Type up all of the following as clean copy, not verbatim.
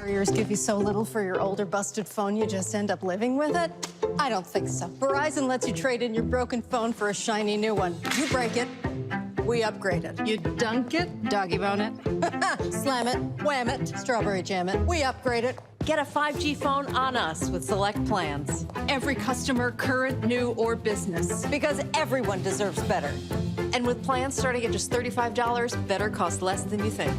Carriers give you so little for your older busted phone you just end up living with it? I don't think so. Verizon lets you trade in your broken phone for a shiny new one. You break it, we upgrade it. You dunk it, doggy bone it, slam it, wham it, strawberry jam it. We upgrade it. Get a 5G phone on us with select plans. Every customer, current, new, or business. Because everyone deserves better. And with plans starting at just $35, better costs less than you think.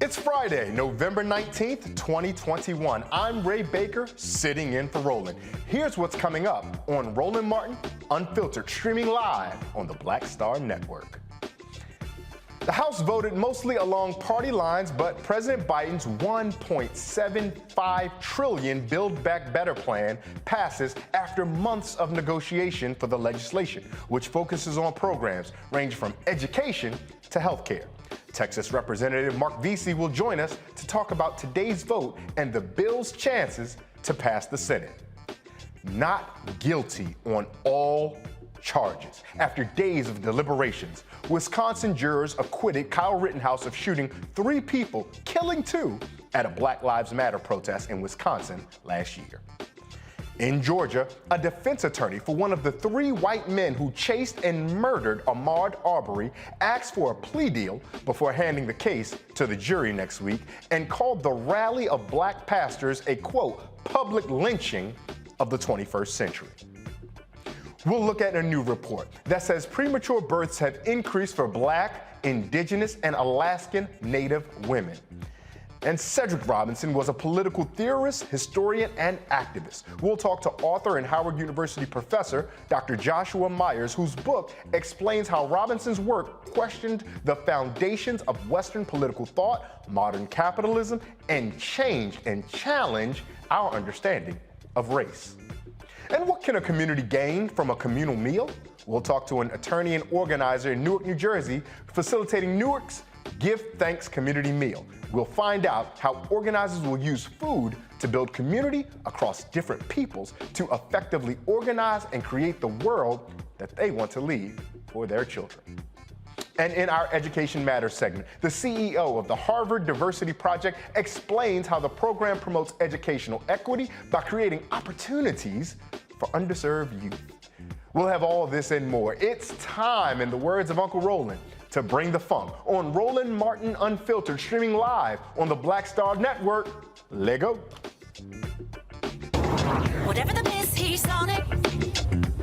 It's Friday, November 19th, 2021. I'm Ray Baker, sitting in for Roland. Here's what's coming up on Roland Martin Unfiltered, streaming live on the Black Star Network. The House voted mostly along party lines, but President Biden's $1.75 trillion Build Back Better plan passes after months of negotiation for the legislation, which focuses on programs ranging from education to health care. Texas Representative Mark Veasey will join us to talk about today's vote and the bill's chances to pass the Senate. Not guilty on all charges. After days of deliberations, Wisconsin jurors acquitted Kyle Rittenhouse of shooting 3 people, killing 2 at a Black Lives Matter protest in Wisconsin last year. In Georgia, a defense attorney for one of the 3 white men who chased and murdered Ahmaud Arbery asked for a plea deal before handing the case to the jury next week and called the rally of black pastors a, quote, public lynching of the 21st century. We'll look at a new report that says premature births have increased for Black, Indigenous, and Alaskan Native women. And Cedric Robinson was a political theorist, historian, and activist. We'll talk to author and Howard University professor, Dr. Joshua Myers, whose book explains how Robinson's work questioned the foundations of Western political thought, modern capitalism, and changed and challenged our understanding of race. And what can a community gain from a communal meal? We'll talk to an attorney and organizer in Newark, New Jersey, facilitating Newark's Give Thanks Community Meal. We'll find out how organizers will use food to build community across different peoples to effectively organize and create the world that they want to leave for their children. And in our Education Matters segment, the CEO of the Harvard Diversity Project explains how the program promotes educational equity by creating opportunities for underserved youth. We'll have all of this and more. It's time, in the words of Uncle Roland, to bring the funk on Roland Martin Unfiltered, streaming live on the Black Star Network. Lego. Whatever the miss, he's on it.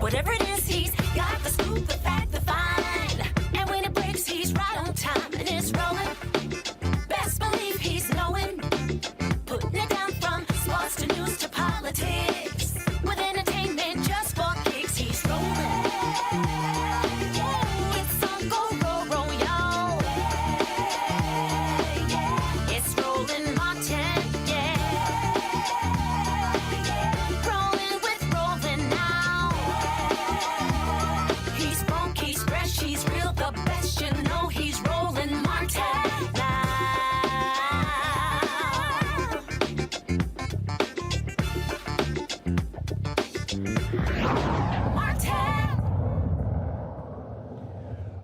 Whatever it is, he's got the scoop, the fact, the find. And when it breaks, he's right on time and it's rolling. Best believe he's knowing. Putting it down from sports to news to politics. With entertainment just for kicks, he's rolling. It's Uncle Roll, y'all. It's Roland Martin, yeah. Rolling with Roland now. He's funk, he's fresh, he's real, the best, you know he's Roland Martin now.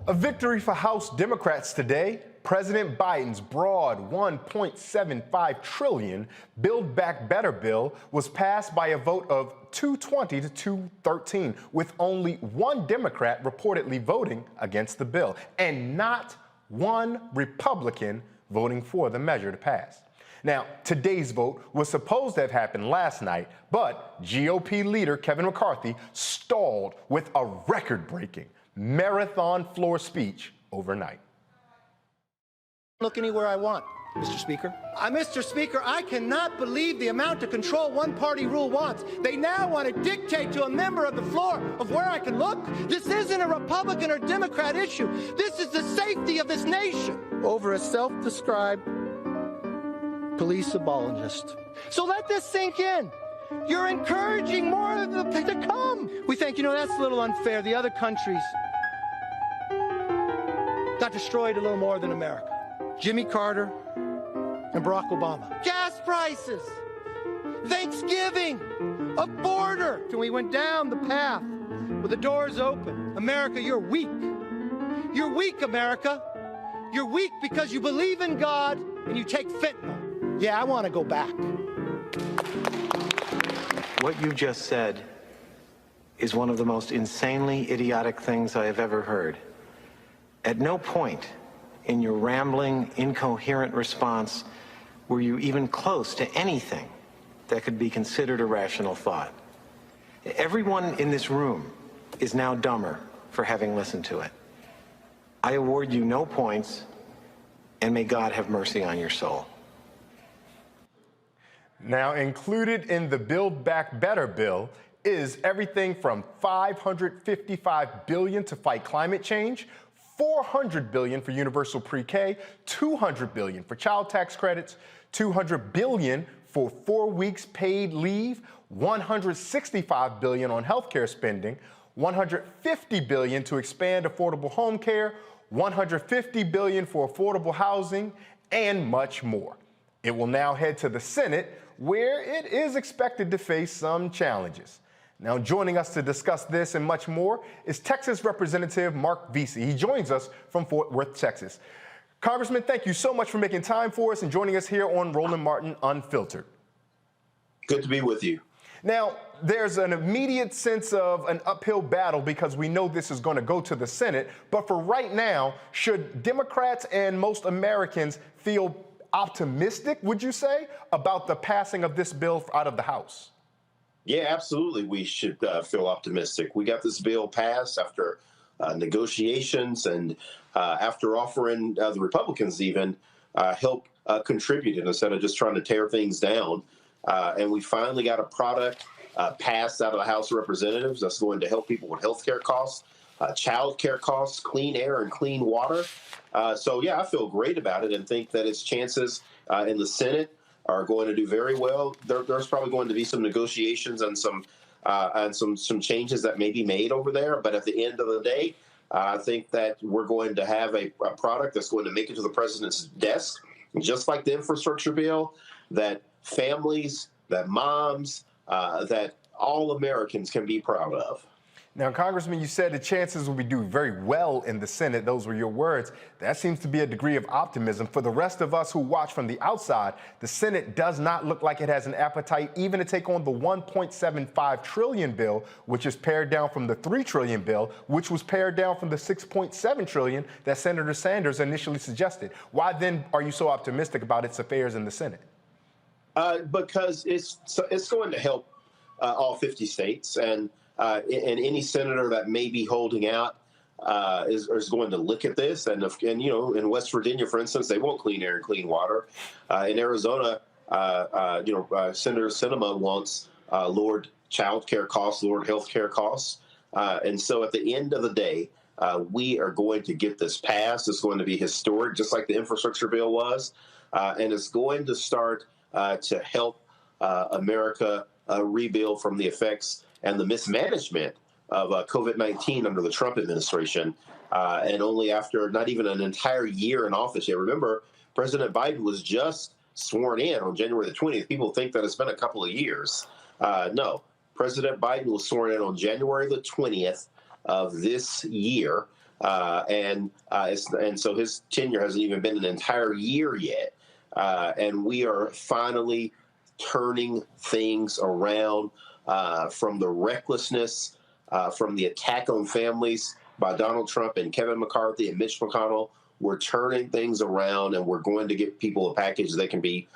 A victory for House Democrats today. President Biden's broad $1.75 trillion Build Back Better bill was passed by a vote of 220 to 213, with only 1 Democrat reportedly voting against the bill, and not 1 Republican voting for the measure to pass. Now, today's vote was supposed to have happened last night, but GOP leader Kevin McCarthy stalled with a record-breaking marathon floor speech overnight. Look anywhere I want, Mr. Speaker. Mr. Speaker, I cannot believe the amount of control one-party rule wants. They now want to dictate to a member of the floor of where I can look. This isn't a Republican or Democrat issue. This is the safety of this nation over a self-described police abolitionist. So let this sink in. You're encouraging more of them to come. We think, that's a little unfair. The other countries got destroyed a little more than America. Jimmy Carter and Barack Obama. Gas prices, Thanksgiving, a border. And we went down the path with the doors open. America, you're weak. You're weak, America. You're weak because you believe in God and you take fentanyl. Yeah, I want to go back. What you just said is one of the most insanely idiotic things I have ever heard. At no point in your rambling, incoherent response were you even close to anything that could be considered a rational thought. Everyone in this room is now dumber for having listened to it. I award you no points, and may God have mercy on your soul. Now, included in the Build Back Better bill is everything from $555 billion to fight climate change, $400 billion for universal pre-K, $200 billion for child tax credits, $200 billion for 4 weeks paid leave, $165 billion on healthcare spending, $150 billion to expand affordable home care, $150 billion for affordable housing, and much more. It will now head to the Senate, where it is expected to face some challenges. Now, joining us to discuss this and much more is Texas Representative Mark Veasey. He joins us from Fort Worth, Texas. Congressman, thank you so much for making time for us and joining us here on Roland Martin Unfiltered. Good to be with you. Now, there's an immediate sense of an uphill battle because we know this is going to go to the Senate. But for right now, should Democrats and most Americans feel optimistic, would you say, about the passing of this bill out of the House? Yeah, absolutely. We should feel optimistic. We got this bill passed after negotiations and after offering the Republicans even help contribute instead of just trying to tear things down. And we finally got a product passed out of the House of Representatives that's going to help people with health care costs, child care costs, clean air and clean water. So, yeah, I feel great about it and think that its chances in the Senate are going to do very well. There's probably going to be some negotiations and some changes that may be made over there. But at the end of the day, I think that we're going to have a product that's going to make it to the president's desk, just like the infrastructure bill, that families, that moms, that all Americans can be proud of. Now, Congressman, you said the chances will be doing very well in the Senate. Those were your words. That seems to be a degree of optimism. For the rest of us who watch from the outside, the Senate does not look like it has an appetite even to take on the $1.75 trillion bill, which is pared down from the $3 trillion bill, which was pared down from the $6.7 trillion that Senator Sanders initially suggested. Why then are you so optimistic about its affairs in the Senate? Because it's going to help all 50 states, and any senator that may be holding out is going to look at this. And you know, in West Virginia, for instance, they want clean air and clean water. In Arizona, Senator Sinema wants lowered child care costs, lowered health care costs. And so at the end of the day, we are going to get this passed. It's going to be historic, just like the infrastructure bill was. And it's going to start to help America rebuild from the effects and the mismanagement of COVID-19 under the Trump administration. And only after not even an entire year in office yet. Remember, President Biden was just sworn in on January the 20th. People think that it's been a couple of years. No, President Biden was sworn in on January the 20th of this year. And so his tenure hasn't even been an entire year yet. And we are finally turning things around from the recklessness, from the attack on families by Donald Trump and Kevin McCarthy and Mitch McConnell. We're turning things around, and we're going to get people a package they can be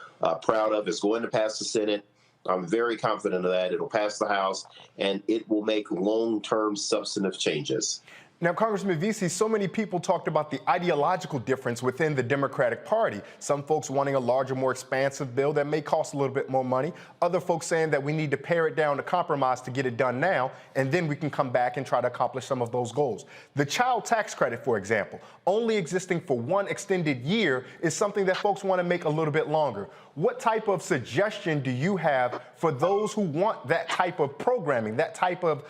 proud of. It's going to pass the Senate. I'm very confident of that. It'll pass the House, and it will make long-term substantive changes. Now, Congressman Veasey, so many people talked about the ideological difference within the Democratic Party. Some folks wanting a larger, more expansive bill that may cost a little bit more money. Other folks saying that we need to pare it down to compromise to get it done now, and then we can come back and try to accomplish some of those goals. The child tax credit, for example, only existing for one extended year is something that folks want to make a little bit longer. What type of suggestion do you have for those who want that type of programming, that type of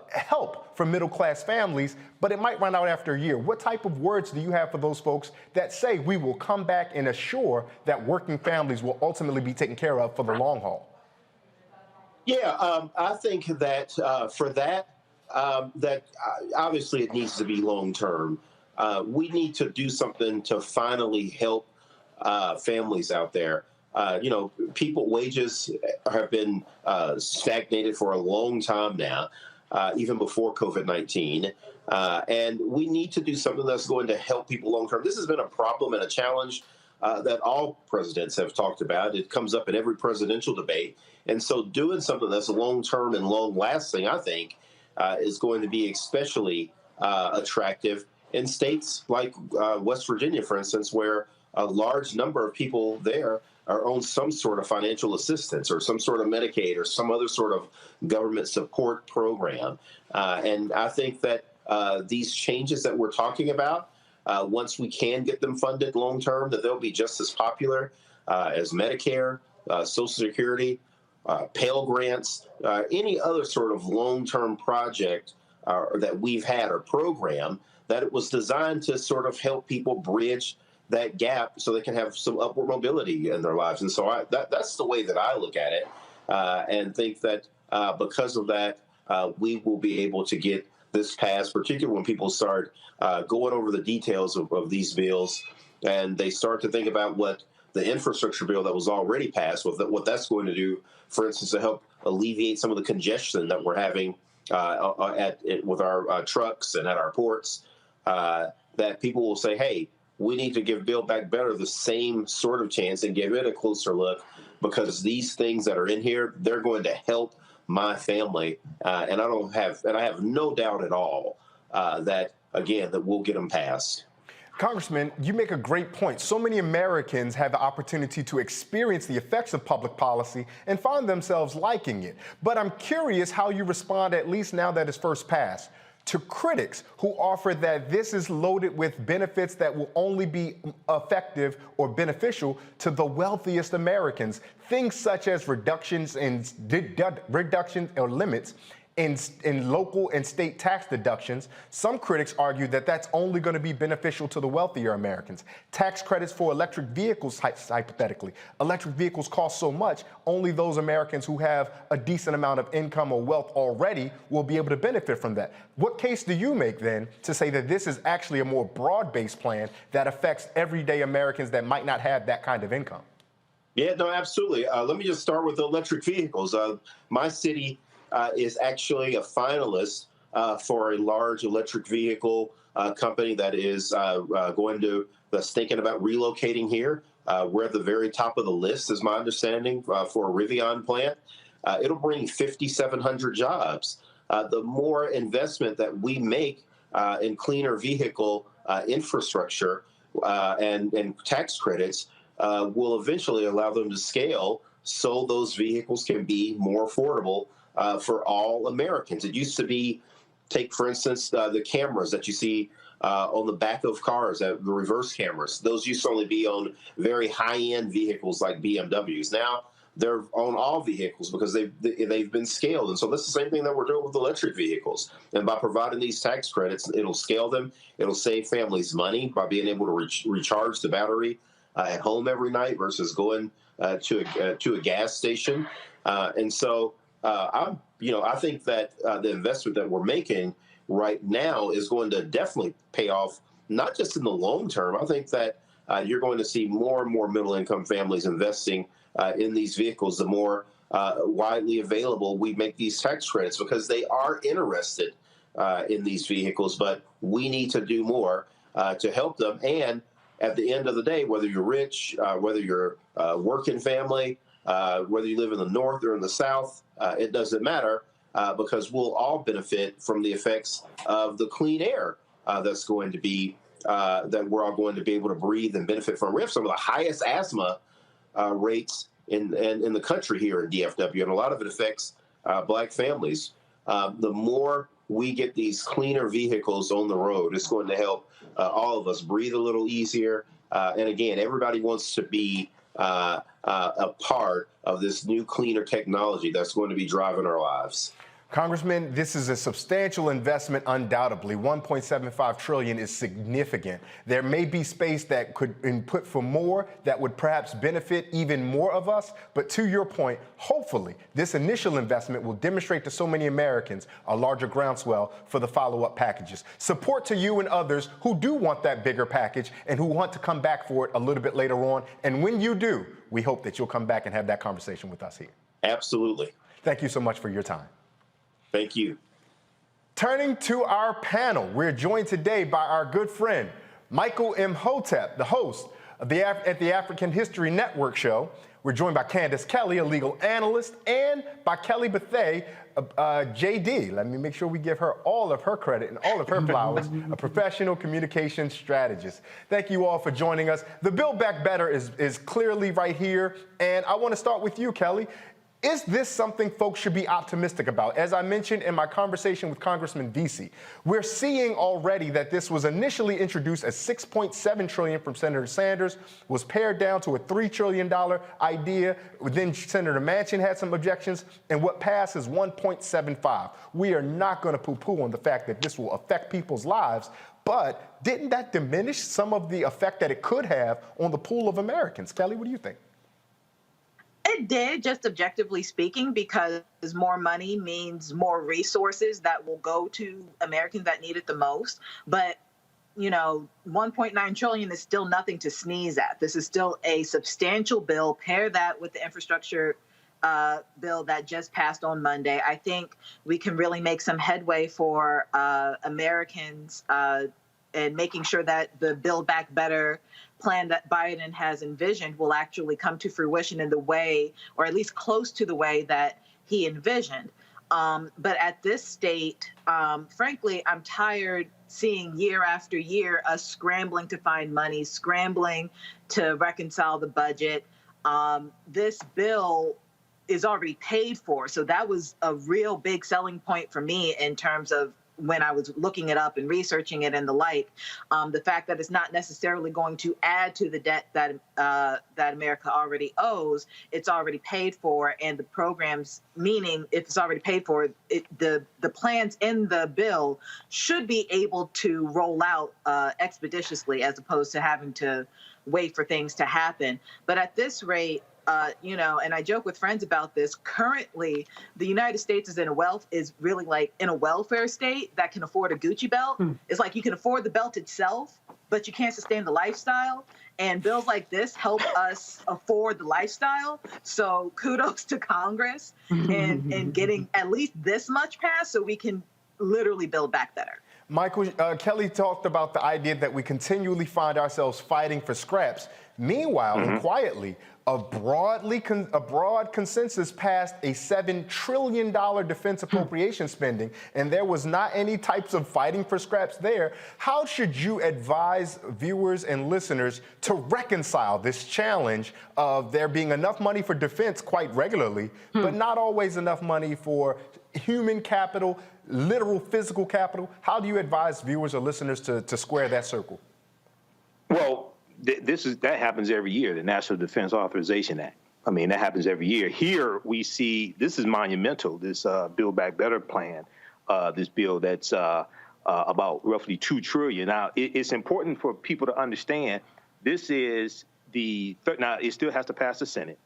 help for middle-class families, but it might run out after a year? What type of words do you have for those folks that say we will come back and assure that working families will ultimately be taken care of for the long haul? Yeah, I think that for that, that obviously it needs to be long-term. we need to do something to finally help families out there. People wages have been stagnated for a long time now, even before COVID-19. And we need to do something that's going to help people long term. This has been a problem and a challenge that all presidents have talked about. It comes up in every presidential debate. And so doing something that's long term and long lasting, I think, is going to be especially attractive in states like West Virginia, for instance, where a large number of people there are on some sort of financial assistance or some sort of Medicaid or some other sort of government support program. And I think that these changes that we're talking about, once we can get them funded long term, that they'll be just as popular as Medicare, Social Security, Pell Grants, any other sort of long term project that we've had or program that it was designed to sort of help people bridge that gap so they can have some upward mobility in their lives. And so that's the way that I look at it, and think that because of that, we will be able to get this passed, particularly when people start going over the details of these bills and they start to think about what the infrastructure bill that was already passed, what that's going to do, for instance, to help alleviate some of the congestion that we're having with our trucks and at our ports, that people will say, hey, we need to give Build Back Better the same sort of chance and give it a closer look, because these things that are in here, they're going to help my family. And I have no doubt at all that we'll get them passed. Congressman, you make a great point. So many Americans have the opportunity to experience the effects of public policy and find themselves liking it. But I'm curious how you respond, at least now that it's first passed, to critics who offer that this is loaded with benefits that will only be effective or beneficial to the wealthiest Americans. Things such as reductions or limits in local and state tax deductions. Some critics argue that that's only going to be beneficial to the wealthier Americans. Tax credits for electric vehicles, hypothetically. Electric vehicles cost so much, only those Americans who have a decent amount of income or wealth already will be able to benefit from that. What case do you make then to say that this is actually a more broad-based plan that affects everyday Americans that might not have that kind of income? Yeah, no, absolutely. Let me just start with electric vehicles. My city is actually a finalist for a large electric vehicle company that is that's thinking about relocating here. We're at the very top of the list, is my understanding, for a Rivian plant. It'll bring 5,700 jobs. The more investment that we make in cleaner vehicle infrastructure and tax credits will eventually allow them to scale so those vehicles can be more affordable for all Americans. It used to be, take for instance, the cameras that you see on the back of cars, the reverse cameras. Those used to only be on very high-end vehicles like BMWs. Now they're on all vehicles because they've been scaled. And so that's the same thing that we're doing with electric vehicles. And by providing these tax credits, it'll scale them. It'll save families money by being able to recharge the battery at home every night versus going to a gas station. And so I think that the investment that we're making right now is going to definitely pay off, not just in the long term. I think that you're going to see more and more middle-income families investing in these vehicles the more widely available we make these tax credits, because they are interested in these vehicles. But we need to do more to help them. And at the end of the day, whether you're rich, whether you're a working family, whether you live in the North or in the South, it doesn't matter, because we'll all benefit from the effects of the clean air that's going to be, that we're all going to be able to breathe and benefit from. We have some of the highest asthma rates in the country here in DFW, and a lot of it affects Black families. The more we get these cleaner vehicles on the road, it's going to help all of us breathe a little easier. And again, everybody wants to be a part of this new cleaner technology that's going to be driving our lives. Congressman, this is a substantial investment, undoubtedly. $1.75 trillion is significant. There may be space that could input for more that would perhaps benefit even more of us. But to your point, hopefully, this initial investment will demonstrate to so many Americans a larger groundswell for the follow-up packages. Support to you and others who do want that bigger package and who want to come back for it a little bit later on. And when you do, we hope that you'll come back and have that conversation with us here. Absolutely. Thank you so much for your time. Thank you. Turning to our panel, we're joined today by our good friend, Michael Imhotep, the host of the African History Network show. We're joined by Candace Kelly, a legal analyst, and by Kelly Bethea, JD. Let me make sure we give her all of her credit and all of her flowers, a professional communication strategist. Thank you all for joining us. The Build Back Better is clearly right here, and I want to start with you, Kelly. Is this something folks should be optimistic about? As I mentioned in my conversation with Congressman Veasey, we're seeing already that this was initially introduced as $6.7 trillion from Senator Sanders, was pared down to a $3 trillion idea. Then Senator Manchin had some objections, and what passed is $1.75. We are not going to poo-poo on the fact that this will affect people's lives, but didn't that diminish some of the effect that it could have on the pool of Americans? Kelly, what do you think? It did, just objectively speaking, because more money means more resources that will go to Americans that need it the most. But, you know, $1.9 trillion is still nothing to sneeze at. This is still a substantial bill. Pair that with the infrastructure bill that just passed on Monday. I think we can really make some headway for Americans and making sure that the Build Back Better plan that Biden has envisioned will actually come to fruition in the way, or at least close to the way that he envisioned. But at this state, frankly, I'm tired seeing year after year us scrambling to find money, scrambling to reconcile the budget. This bill is already paid for. So that was a real big selling point for me in terms of when I was looking it up and researching it and the like, the fact that it's not necessarily going to add to the debt that that America already owes. It's already paid for, and the programs, meaning if it's already paid for, the plans in the bill should be able to roll out expeditiously as opposed to having to wait for things to happen. But at this rate, you know, and I joke with friends about this. Currently, the United States is really like in a welfare state that can afford a Gucci belt. It's like you can afford the belt itself, but you can't sustain the lifestyle. And bills like this help us afford the lifestyle. So kudos to Congress and getting at least this much passed so we can literally build back better. Michael, Kelly talked about the idea that we continually find ourselves fighting for scraps. Meanwhile, and quietly, a broad consensus passed a $7 trillion defense appropriation spending, and there was not any types of fighting for scraps there. How should you advise viewers and listeners to reconcile this challenge of there being enough money for defense quite regularly, but not always enough money for human capital, literal physical capital? How do you advise viewers or listeners to square that circle? Well, that happens every year, the National Defense Authorization Act. I mean, that happens every year. Here we see this is monumental, this Build Back Better plan, this bill that's about roughly $2 trillion. Now, it's important for people to understand this is now it still has to pass the Senate.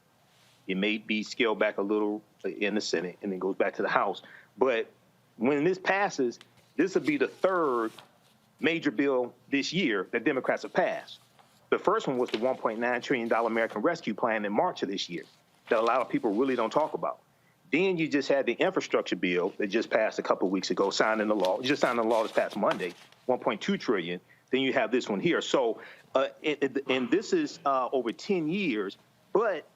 It may be scaled back a little in the Senate and then goes back to the House. But when this passes, this will be the third major bill this year that Democrats have passed. The first one was the $1.9 trillion American Rescue Plan in March of this year that a lot of people really don't talk about. Then you just had the infrastructure bill that just passed a couple of weeks ago, signed into law. You just signed into law this past Monday, $1.2 trillion. Then you have this one here. So, and this is over 10 years. But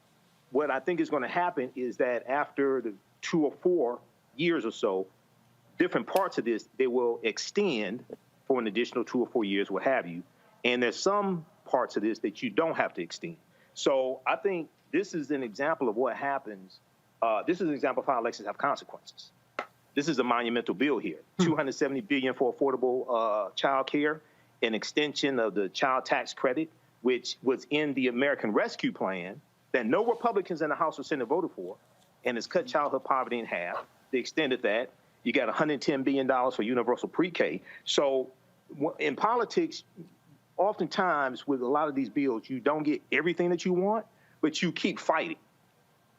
what I think is going to happen is that after the 2 or 4 years or so, different parts of this, they will extend for an additional 2 or 4 years, what have you. And there's some parts of this that you don't have to extend. So I think this is an example of what happens. This is an example of how elections have consequences. This is a monumental bill here. $270 billion for affordable child care, an extension of the child tax credit, which was in the American Rescue Plan that no Republicans in the House or Senate voted for, and has cut childhood poverty in half. they extended that. You got $110 billion for universal pre-K. So in politics, oftentimes with a lot of these bills, you don't get everything that you want, but you keep fighting.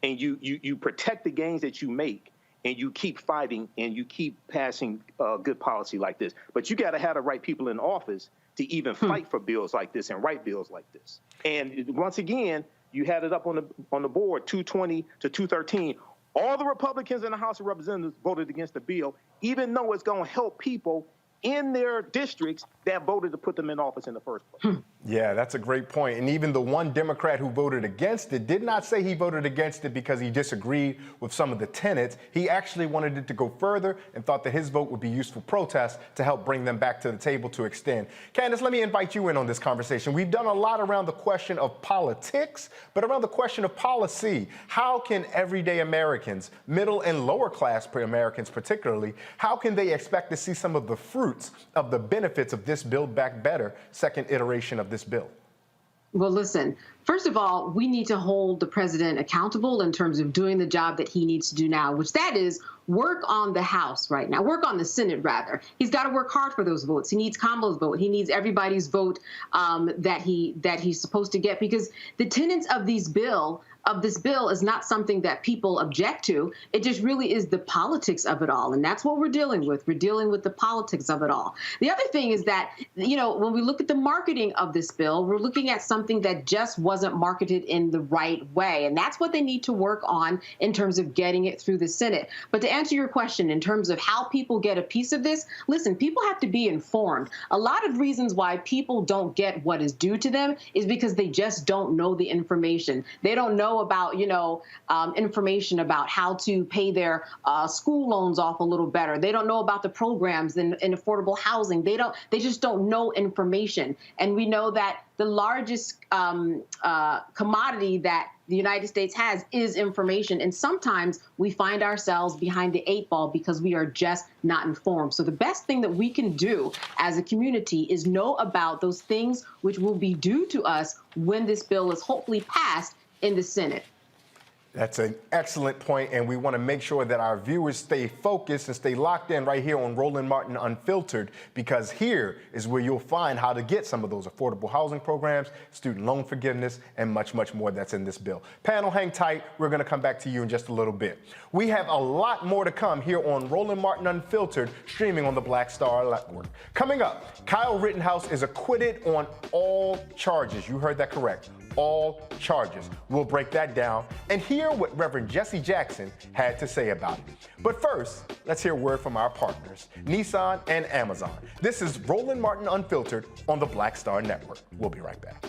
And you protect the gains that you make, and you keep fighting, and you keep passing good policy like this. But you got to have the right people in office to even fight for bills like this and write bills like this. And once again, you had it up on the board, 220 to 213. All the Republicans in the House of Representatives voted against the bill, even though it's going to help people in their districts that voted to put them in office in the first place. Yeah, that's a great point. And even the one Democrat who voted against it did not say he voted against it because he disagreed with some of the tenets. He actually wanted it to go further and thought that his vote would be used for protests to help bring them back to the table to extend. Candace, let me invite you in on this conversation. We've done a lot around the question of politics, but around the question of policy. How can everyday Americans, middle and lower class Americans particularly, how can they expect to see some of the fruits of the benefits of this Build Back Better second iteration of this bill? Well, listen, first of all, we need to hold the president accountable in terms of doing the job that he needs to do now, which that is work on the House right now, work on the Senate, rather. He's got to work hard for those votes. He needs Kamala's vote. He needs everybody's vote that he's supposed to get, because the tenets of this bill is not something that people object to. It just really is the politics of it all. And that's what we're dealing with. We're dealing with the politics of it all. The other thing is that, when we look at the marketing of this bill, we're looking at something that just wasn't marketed in the right way. And that's what they need to work on in terms of getting it through the Senate. But to answer your question, in terms of how people get a piece of this, listen, people have to be informed. A lot of reasons why people don't get what is due to them is because they just don't know the information. They don't know about, information about how to pay their school loans off a little better. They don't know about the programs in affordable housing. They just don't know information. And we know that the largest commodity that the United States has is information. And sometimes we find ourselves behind the 8 ball because we are just not informed. So the best thing that we can do as a community is know about those things which will be due to us when this bill is hopefully passed in the Senate. That's an excellent point, and we want to make sure that our viewers stay focused and stay locked in right here on Roland Martin Unfiltered, because here is where you'll find how to get some of those affordable housing programs, student loan forgiveness, and much, much more that's in this bill. Panel, hang tight. We're going to come back to you in just a little bit. We have a lot more to come here on Roland Martin Unfiltered, streaming on the Black Star Network. Coming up, Kyle Rittenhouse is acquitted on all charges. You heard that correct. All charges. We'll break that down and hear what Reverend Jesse Jackson had to say about it. But first, let's hear a word from our partners, Nissan and Amazon. This is Roland Martin Unfiltered on the Black Star Network. We'll be right back.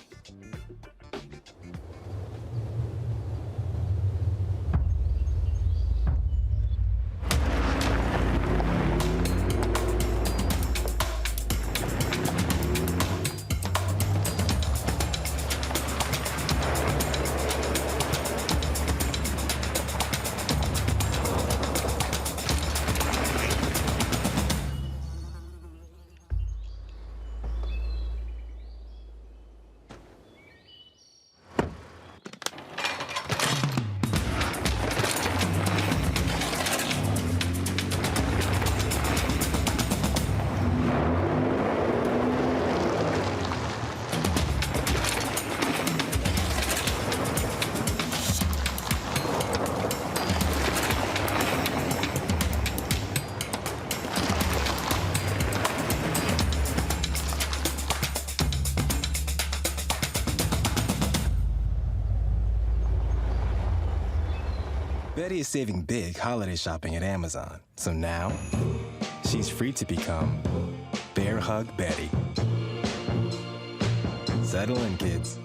Betty is saving big holiday shopping at Amazon. So now, she's free to become Bear Hug Betty. Settle in, kids.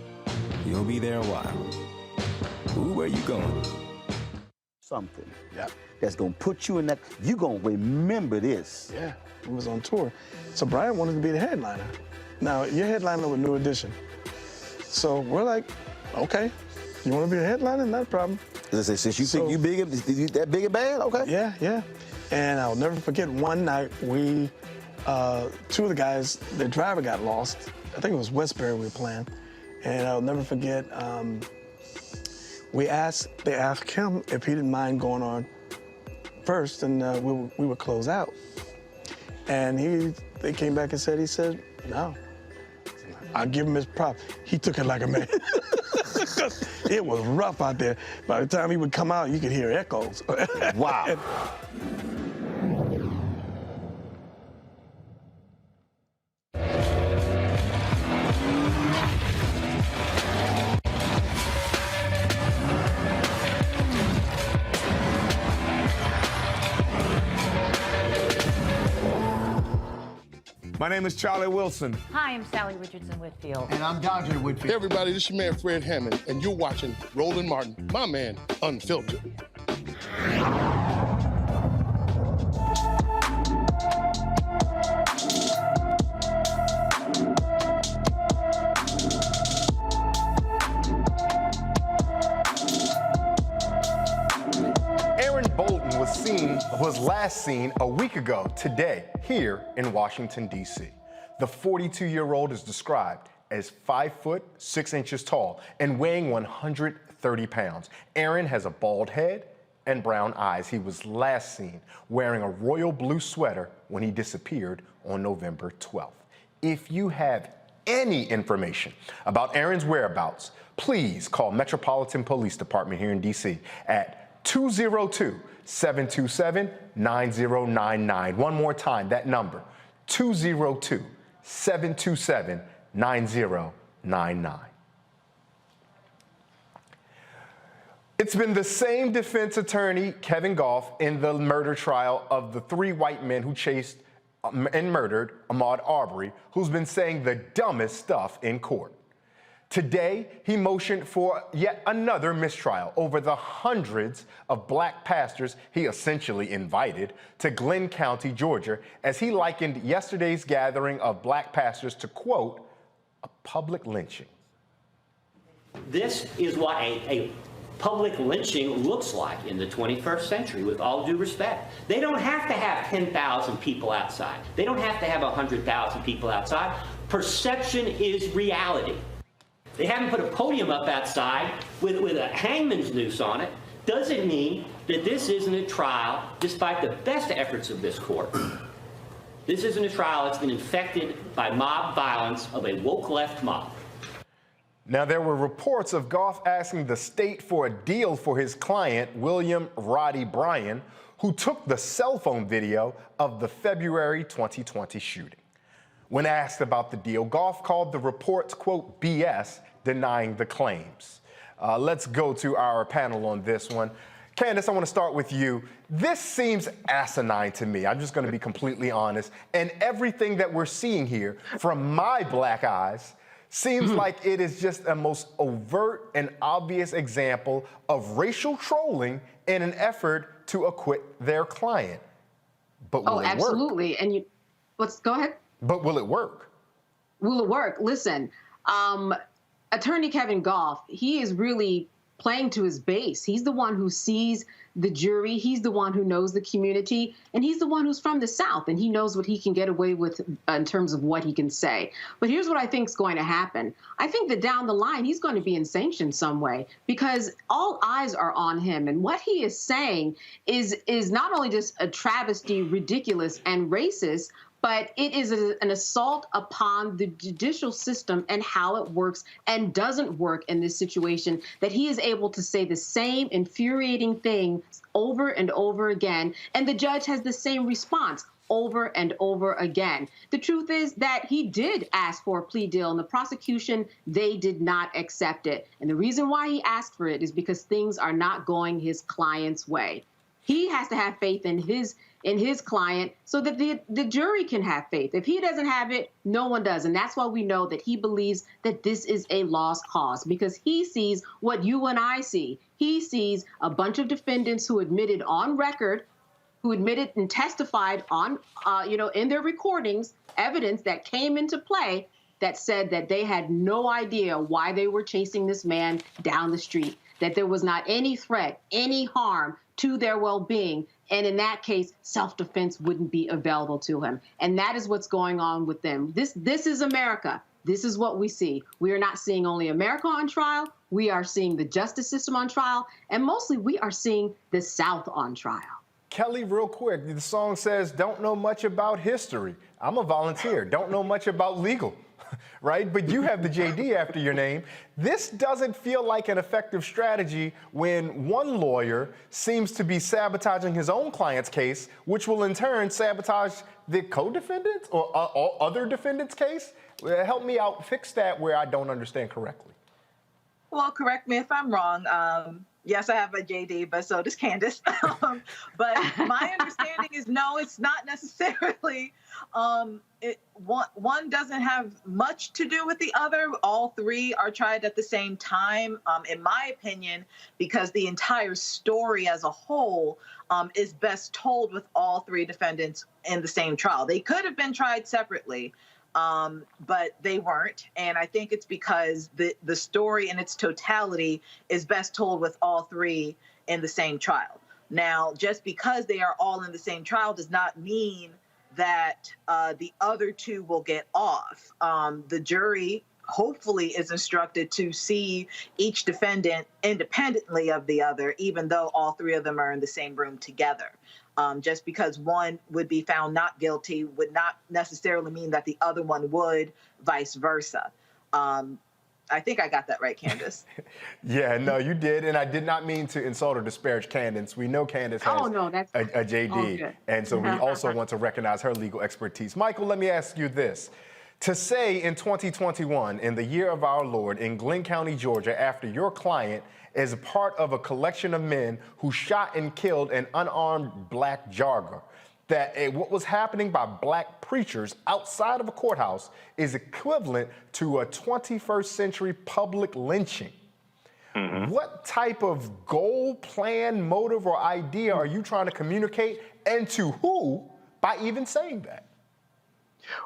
You'll be there a while. Ooh, where you going? Something that's gonna put you in that, you gonna remember this. Yeah, it was on tour. So Brian wanted to be the headliner. Now, you're headliner with New Edition. So we're like, okay, you wanna be a headliner? Not a problem. Since you think you big, that big and bad, okay? Yeah. And I'll never forget one night we, two of the guys, the driver got lost. I think it was Westbury we were playing. And I'll never forget, they asked him if he didn't mind going on first, and we would close out. And they came back and he said, no. I'll give him his prop. He took it like a man. It was rough out there. By the time he would come out, you could hear echoes. Wow. My name is Charlie Wilson. Hi, I'm Sally Richardson Whitfield. And I'm Dodger Whitfield. Hey everybody, this is your man Fred Hammond, and you're watching Roland Martin, my man, Unfiltered. Was last seen a week ago today here in Washington, D.C. The 42-year-old is described as 5 foot 6 inches tall and weighing 130 pounds. Aaron has a bald head and brown eyes. He was last seen wearing a royal blue sweater when he disappeared on November 12th. If you have any information about Aaron's whereabouts, please call Metropolitan Police Department here in D.C. at 202-727-9099. One more time, that number, 202-727-9099. It's been the same defense attorney, Kevin Goff, in the murder trial of the 3 white men who chased and murdered Ahmaud Arbery, who's been saying the dumbest stuff in court. Today, he motioned for yet another mistrial over the hundreds of black pastors he essentially invited to Glenn County, Georgia, as he likened yesterday's gathering of black pastors to, quote, a public lynching. This is what a public lynching looks like in the 21st century, with all due respect. They don't have to have 10,000 people outside. They don't have to have 100,000 people outside. Perception is reality. They haven't put a podium up outside with a hangman's noose on it. Doesn't mean that this isn't a trial, despite the best efforts of this court. This isn't a trial that's been infected by mob violence of a woke left mob. Now, there were reports of Goff asking the state for a deal for his client, William Roddy Bryan, who took the cell phone video of the February 2020 shooting. When asked about the deal, Goff called the reports, quote, BS, denying the claims. Let's go to our panel on this one. Candace, I want to start with you. This seems asinine to me. I'm just going to be completely honest. And everything that we're seeing here from my black eyes seems like it is just a most overt and obvious example of racial trolling in an effort to acquit their client. But will it absolutely. work? And go ahead. But will it work? Will it work? Listen, Attorney Kevin Goff, he is really playing to his base. He's the one who sees the jury. He's the one who knows the community. And he's the one who's from the South. And he knows what he can get away with in terms of what he can say. But here's what I think is going to happen. I think that down the line, he's going to be in sanction some way because all eyes are on him. And what he is saying is not only just a travesty, ridiculous, and racist, but it is an assault upon the judicial system and how it works and doesn't work in this situation, that he is able to say the same infuriating thing over and over again, and the judge has the same response over and over again. The truth is that he did ask for a plea deal, and the prosecution, they did not accept it. And the reason why he asked for it is because things are not going his client's way. He has to have faith in his client so that the jury can have faith. If he doesn't have it, no one does. And that's why we know that he believes that this is a lost cause, because he sees what you and I see. He sees a bunch of defendants who admitted on record, who admitted and testified on, in their recordings, evidence that came into play that said that they had no idea why they were chasing this man down the street, that there was not any threat, any harm to their well-being. And in that case, self-defense wouldn't be available to him. And that is what's going on with them. This is America. This is what we see. We are not seeing only America on trial. We are seeing the justice system on trial. And mostly we are seeing the South on trial. Kelly, real quick, the song says, don't know much about history. I'm a volunteer, don't know much about legal, right? But you have the JD after your name. This doesn't feel like an effective strategy when one lawyer seems to be sabotaging his own client's case, which will in turn sabotage the co-defendant's or other defendant's case. Help me out, fix that where I don't understand correctly. Well, correct me if I'm wrong. Yes, I have a JD, but so does Candace. But my understanding is no, it's not necessarily. One doesn't have much to do with the other. All three are tried at the same time, in my opinion, because the entire story as a whole is best told with all three defendants in the same trial. They could have been tried separately. But they weren't. And I think it's because the story in its totality is best told with all three in the same trial. Now, just because they are all in the same trial does not mean that the other two will get off. The jury hopefully is instructed to see each defendant independently of the other, even though all three of them are in the same room together. Just because one would be found not guilty would not necessarily mean that the other one would, vice versa. I think I got that right, Candace. Yeah, no, you did. And I did not mean to insult or disparage Candace. We know Candace has a JD. And so we also want to recognize her legal expertise. Michael, let me ask you this. To say in 2021, in the year of our Lord, in Glenn County, Georgia, after your client is a part of a collection of men who shot and killed an unarmed black jogger, that what was happening by black preachers outside of a courthouse is equivalent to a 21st century public lynching. What type of goal, plan, motive, or idea are you trying to communicate, and to who, by even saying that?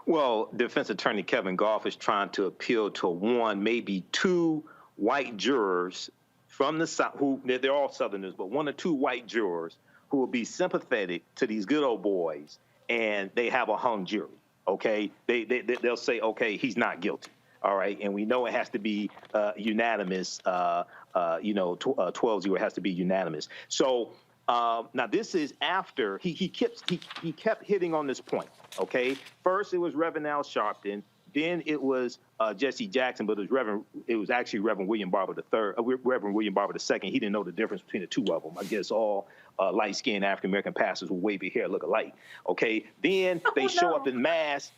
Well, defense attorney Kevin Goff is trying to appeal to one, maybe two white jurors from the South, who they're all Southerners, but one or two white jurors who will be sympathetic to these good old boys, and they have a hung jury. Okay, they'll say, okay, he's not guilty. All right, and we know it has to be unanimous. 12-0 has to be unanimous. So now this is after he kept hitting on this point. Okay, first it was Reverend Al Sharpton. Then it was Jesse Jackson, but it was actually Reverend William Barber III, Reverend William Barber II. He didn't know the difference between the two of them. I guess all light-skinned African-American pastors with wavy hair look alike. Okay, then they show up in mass.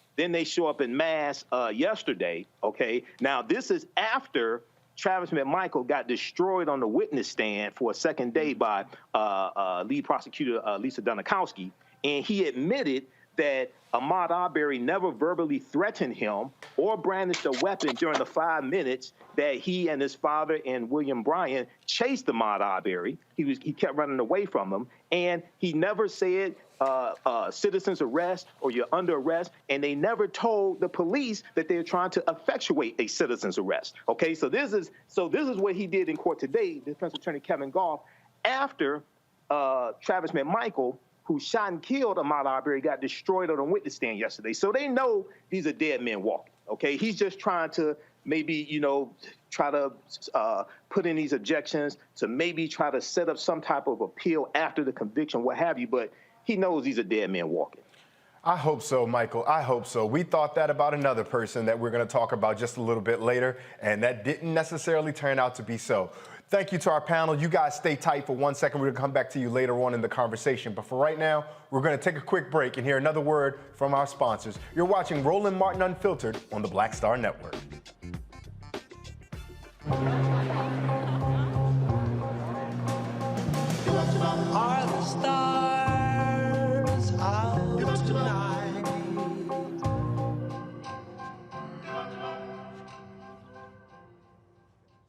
Yesterday. Okay, now this is after Travis McMichael got destroyed on the witness stand for a second day by lead prosecutor Lisa Dunikowski, and he admitted that Ahmaud Arbery never verbally threatened him or brandished a weapon during the 5 minutes that he and his father and William Bryan chased Ahmaud Arbery. He kept running away from him, and he never said citizen's arrest or you're under arrest, and they never told the police that they're trying to effectuate a citizen's arrest. Okay, so this is what he did in court today, defense attorney Kevin Goff, after Travis McMichael, who shot and killed Ahmaud Arbery, got destroyed on a witness stand yesterday. So they know these are dead men walking, okay? He's just trying to maybe, try to put in these objections to maybe try to set up some type of appeal after the conviction, what have you, but he knows these are dead men walking. I hope so, Michael. I hope so. We thought that about another person that we're going to talk about just a little bit later, and that didn't necessarily turn out to be so. Thank you to our panel. You guys stay tight for 1 second. We're going to come back to you later on in the conversation. But for right now, we're going to take a quick break and hear another word from our sponsors. You're watching Roland Martin Unfiltered on the Black Star Network. Are the stars out tonight?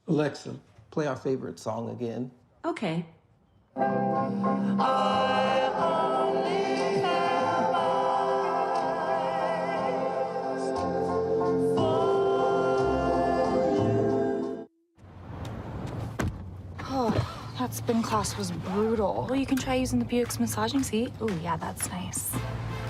Alexa, play our favorite song again. Okay. Oh, that spin class was brutal. Well, you can try using the Buick's massaging seat. Ooh, yeah, that's nice.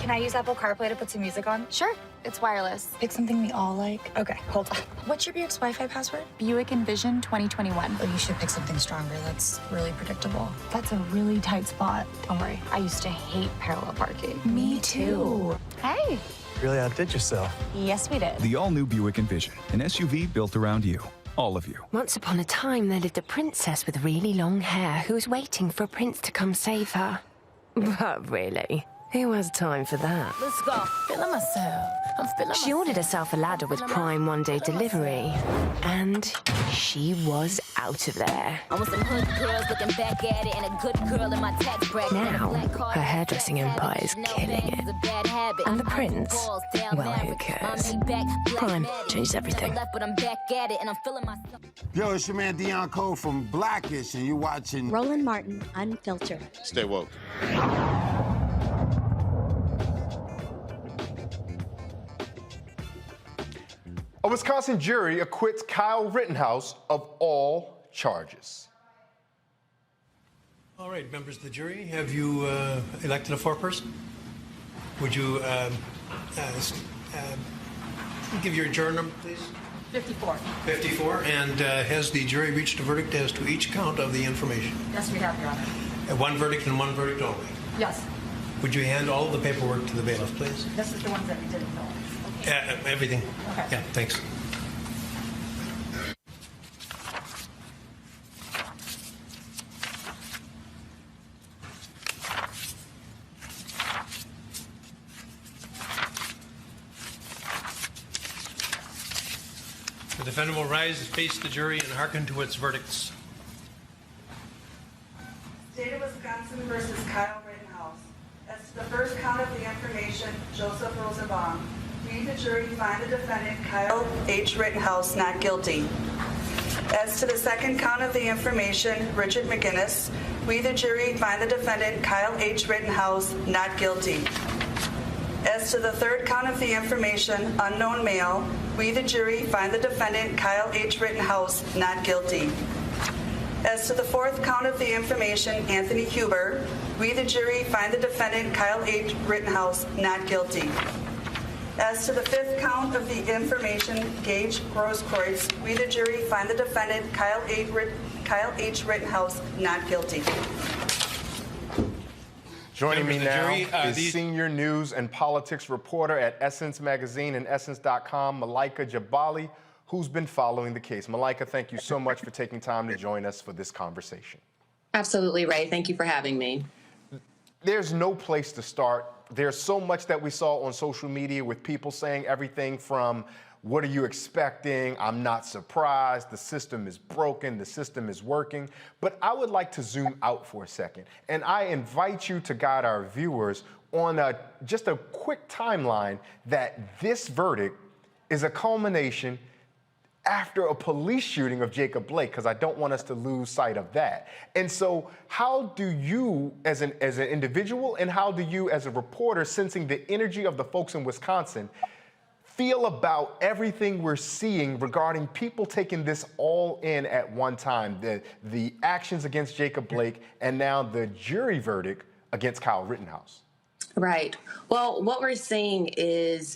Can I use Apple CarPlay to put some music on? Sure, it's wireless. Pick something we all like. Okay, hold on. What's your Buick's Wi-Fi password? Buick Envision 2021. Oh, you should pick something stronger. That's really predictable. That's a really tight spot. Don't worry. I used to hate parallel parking. Me too. Hey. Really outdid yourself. Yes, we did. The all-new Buick Envision, an SUV built around you. All of you. Once upon a time, there lived a princess with really long hair who was waiting for a prince to come save her. But really, who has time for that? Let's go. Feeling myself. I'm feeling She ordered herself a ladder with Prime one-day delivery, and she was out of there. Almost some hood girls looking back at it, and a good girl in my tax bracket. Now, her hairdressing empire is killing it. And the prince, well, who cares? Prime changed everything. Yo, it's your man Dion Cole from Blackish, and you're watching Roland Martin, Unfiltered. Stay woke. A Wisconsin jury acquits Kyle Rittenhouse of all charges. All right, members of the jury, have you elected a foreperson? Would you give your juror number, please? 54. 54. And has the jury reached a verdict as to each count of the information? Yes, we have, Your Honor. One verdict and one verdict only. Yes. Would you hand all of the paperwork to the bailiff, please? This is the ones that we didn't fill. Everything. Okay. Yeah, thanks. The defendant will rise and face the jury and hearken to its verdicts. State of Wisconsin versus Kyle Rittenhouse. As to the first count of the information, Joseph Rosenbaum. We, the jury, find the defendant Kyle H. Rittenhouse not guilty. As to the second count of the information, Richard McGinnis, we, the jury, find the defendant Kyle H. Rittenhouse not guilty. As to the third count of the information, unknown male, we, the jury, find the defendant Kyle H. Rittenhouse not guilty. As to the fourth count of the information, Anthony Huber, we, the jury, find the defendant Kyle H. Rittenhouse not guilty. As to the fifth count of the information, Gage Grosskreutz, we, the jury, find the defendant Kyle H. Rittenhouse not guilty. Joining me now jury, is senior news and politics reporter at Essence Magazine and Essence.com, Malaika Jabali, who's been following the case. Malaika, thank you so much for taking time to join us for this conversation. Absolutely, Ray. Thank you for having me. There's no place to start. There's so much that we saw on social media with people saying everything from, what are you expecting? I'm not surprised. The system is broken. The system is working. But I would like to zoom out for a second. And I invite you to guide our viewers on just a quick timeline that this verdict is a culmination after a police shooting of Jacob Blake, because I don't want us to lose sight of that. And so how do you, as an individual, and how do you, as a reporter, sensing the energy of the folks in Wisconsin, feel about everything we're seeing regarding people taking this all in at one time, the actions against Jacob Blake and now the jury verdict against Kyle Rittenhouse? Right. Well, what we're seeing is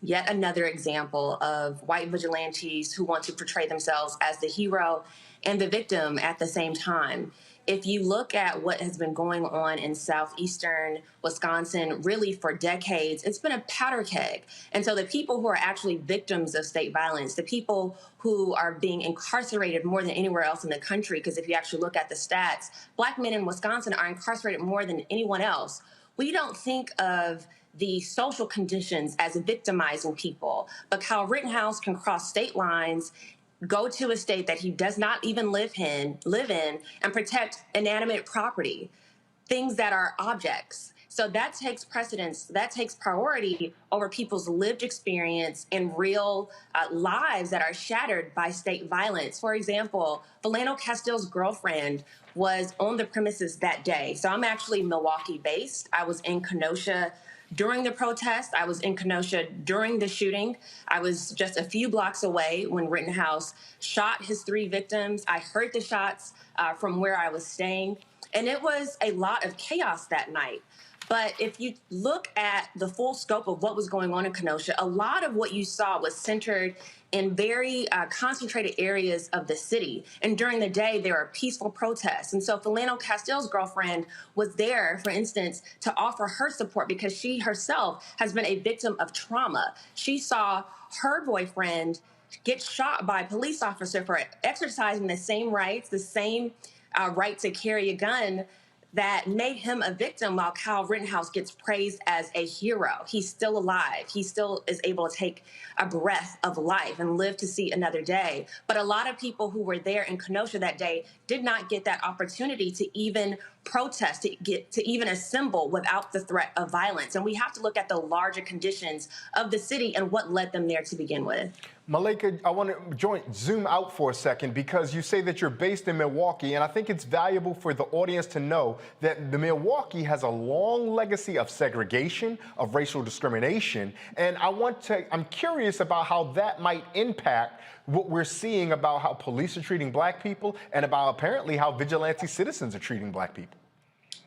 yet another example of white vigilantes who want to portray themselves as the hero and the victim at the same time. If you look at what has been going on in southeastern Wisconsin, really for decades, it's been a powder keg. And so the people who are actually victims of state violence, the people who are being incarcerated more than anywhere else in the country, because if you actually look at the stats, Black men in Wisconsin are incarcerated more than anyone else. We don't think of the social conditions as victimizing people, but Kyle Rittenhouse can cross state lines, go to a state that he does not even live in, and protect inanimate property, things that are objects. So that takes precedence, that takes priority over people's lived experience and real lives that are shattered by state violence. For example, Philando Castile's girlfriend was on the premises that day. So I'm actually Milwaukee-based. I was in Kenosha during the protest. I was in Kenosha during the shooting. I was just a few blocks away when Rittenhouse shot his 3 victims. I heard the shots from where I was staying, and it was a lot of chaos that night. But if you look at the full scope of what was going on in Kenosha, a lot of what you saw was centered in very concentrated areas of the city. And during the day, there are peaceful protests. And so Philando Castile's girlfriend was there, for instance, to offer her support because she herself has been a victim of trauma. She saw her boyfriend get shot by a police officer for exercising the same rights, the same right to carry a gun that made him a victim, while Kyle Rittenhouse gets praised as a hero. He's still alive. He still is able to take a breath of life and live to see another day. But a lot of people who were there in Kenosha that day did not get that opportunity to even protest, to even assemble without the threat of violence. And we have to look at the larger conditions of the city and what led them there to begin with. Malika, I want to zoom out for a second, because you say that you're based in Milwaukee, and I think it's valuable for the audience to know that the Milwaukee has a long legacy of segregation, of racial discrimination, and I'm curious about how that might impact what we're seeing about how police are treating black people and about apparently how vigilante citizens are treating black people.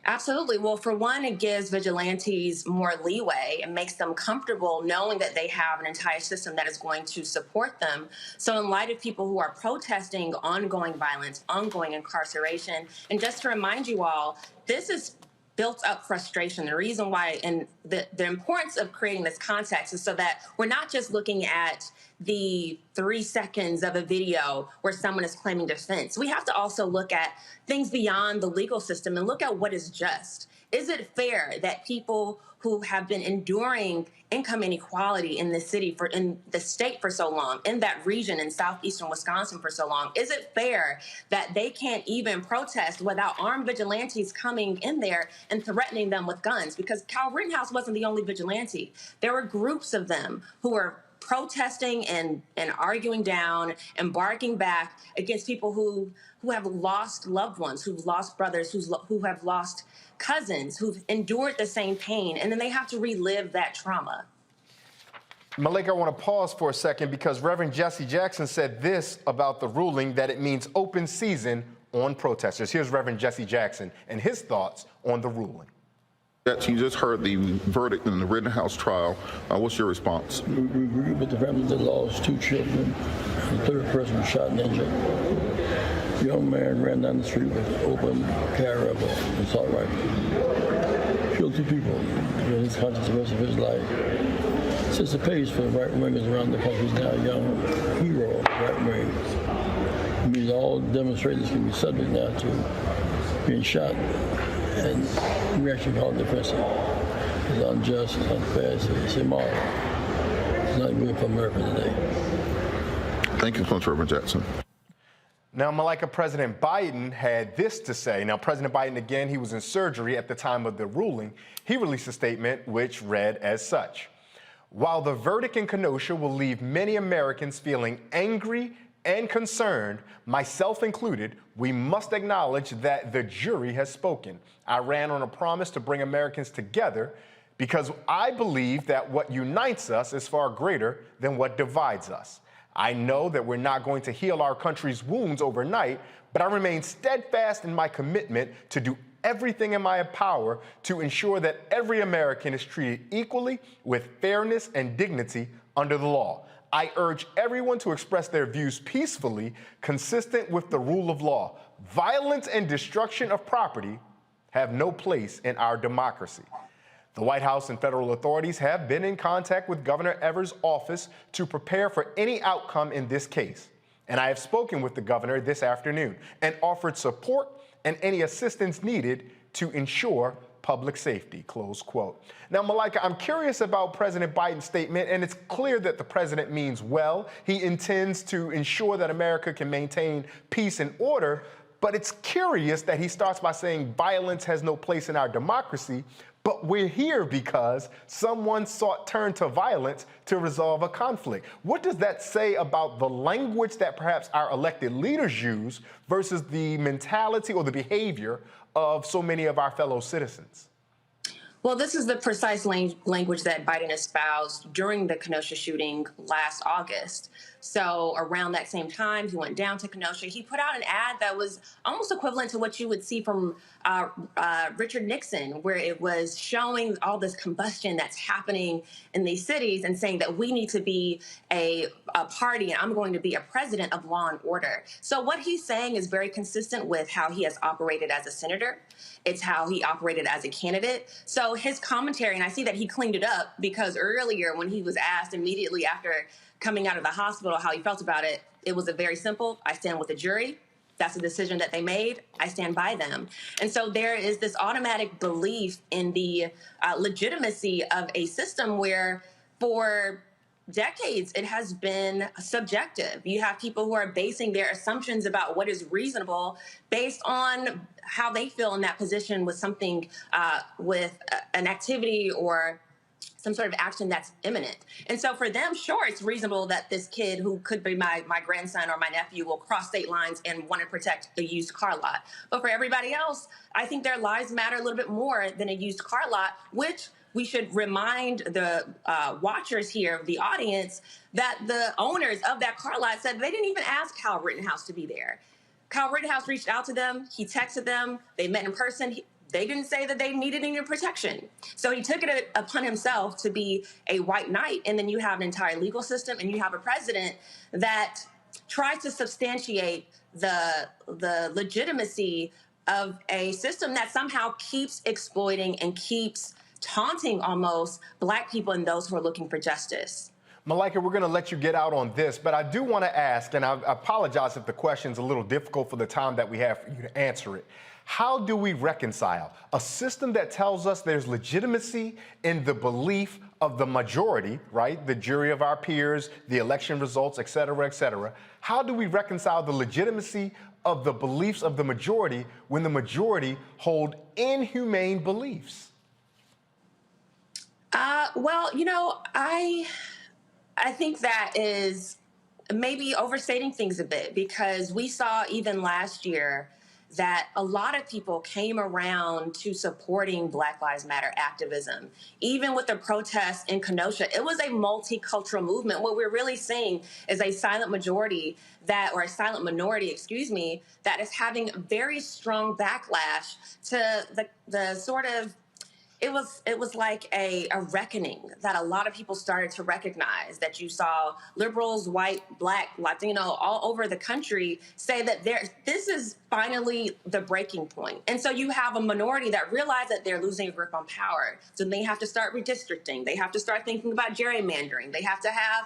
Absolutely. Well, for one, it gives vigilantes more leeway and makes them comfortable knowing that they have an entire system that is going to support them. So in light of people who are protesting ongoing violence, ongoing incarceration, and just to remind you all, this is built up frustration. The reason why, and the importance of creating this context is so that we're not just looking at the 3 seconds of a video where someone is claiming defense. We have to also look at things beyond the legal system and look at what is just. Is it fair that people who have been enduring income inequality in the city, in the state for so long, in that region in southeastern Wisconsin for so long, is it fair that they can't even protest without armed vigilantes coming in there and threatening them with guns? Because Kyle Rittenhouse wasn't the only vigilante. There were groups of them who were protesting and arguing down and barking back against people who have lost loved ones, who've lost brothers, who have lost cousins, who've endured the same pain, and then they have to relive that trauma. Malika, I want to pause for a second, because Reverend Jesse Jackson said this about the ruling, that it means open season on protesters. Here's Reverend Jesse Jackson and his thoughts on the ruling. You just heard the verdict in the Rittenhouse trial. What's your response? We agree with the family that lost 2 children. The third person was shot and injured. A young man ran down the street with an open carry of an assault rifle. Killed 2 people. His conscience the rest of his life. Sets the pace for the right wingers around the country. He's now a young hero of the right wing. It means all demonstrators can be subject now to being shot and reaction called defensive. It's unjust, it's unfair, it's immoral. It's not good for America today. Thank you so much, Reverend Jackson. Now, Malika, President Biden had this to say. Now, President Biden, again, he was in surgery at the time of the ruling. He released a statement which read as such: while the verdict in Kenosha will leave many Americans feeling angry and concerned, myself included, we must acknowledge that the jury has spoken. I ran on a promise to bring Americans together because I believe that what unites us is far greater than what divides us. I know that we're not going to heal our country's wounds overnight, but I remain steadfast in my commitment to do everything in my power to ensure that every American is treated equally with fairness and dignity under the law. I urge everyone to express their views peacefully, consistent with the rule of law. Violence and destruction of property have no place in our democracy. The White House and federal authorities have been in contact with Governor Evers' office to prepare for any outcome in this case. And I have spoken with the governor this afternoon and offered support and any assistance needed to ensure public safety, close quote. Now, Malika, I'm curious about President Biden's statement, and it's clear that the president means well. He intends to ensure that America can maintain peace and order, but it's curious that he starts by saying violence has no place in our democracy, but we're here because someone turned to violence to resolve a conflict. What does that say about the language that perhaps our elected leaders use versus the mentality or the behavior of so many of our fellow citizens? Well, this is the precise language that Biden espoused during the Kenosha shooting last August. So around that same time, he went down to Kenosha. He put out an ad that was almost equivalent to what you would see from Richard Nixon, where it was showing all this combustion that's happening in these cities and saying that we need to be a party and I'm going to be a president of law and order. So what he's saying is very consistent with how he has operated as a senator. It's how he operated as a candidate. So his commentary, and I see that he cleaned it up because earlier when he was asked immediately after coming out of the hospital how he felt about it, it was a very simple, I stand with the jury. That's a decision that they made. I stand by them. And so there is this automatic belief in the legitimacy of a system where for decades it has been subjective. You have people who are basing their assumptions about what is reasonable based on how they feel in that position with something, with an activity or some sort of action that's imminent. And so for them, sure, it's reasonable that this kid who could be my grandson or my nephew will cross state lines and want to protect a used car lot. But for everybody else, I think their lives matter a little bit more than a used car lot, which we should remind the watchers here, the audience, that the owners of that car lot said they didn't even ask Kyle Rittenhouse to be there. Kyle Rittenhouse reached out to them. He texted them. They met in person. They didn't say that they needed any protection. So he took it upon himself to be a white knight. And then you have an entire legal system and you have a president that tries to substantiate the legitimacy of a system that somehow keeps exploiting and keeps taunting almost Black people and those who are looking for justice. Malika, we're going to let you get out on this, but I do want to ask, and I apologize if the question's a little difficult for the time that we have for you to answer it. How do we reconcile a system that tells us there's legitimacy in the belief of the majority, right? The jury of our peers, the election results, et cetera, et cetera. How do we reconcile the legitimacy of the beliefs of the majority when the majority hold inhumane beliefs? Well, you know, I think that is maybe overstating things a bit, because we saw even last year that a lot of people came around to supporting Black Lives Matter activism. Even with the protests in Kenosha, it was a multicultural movement. What we're really seeing is a silent majority or a silent minority, excuse me, that is having very strong backlash to the sort of, it was like a reckoning that a lot of people started to recognize, that you saw liberals, white, Black, Latino, all over the country say that this is finally the breaking point. And so you have a minority that realize that they're losing a grip on power. So they have to start redistricting. They have to start thinking about gerrymandering. They have to have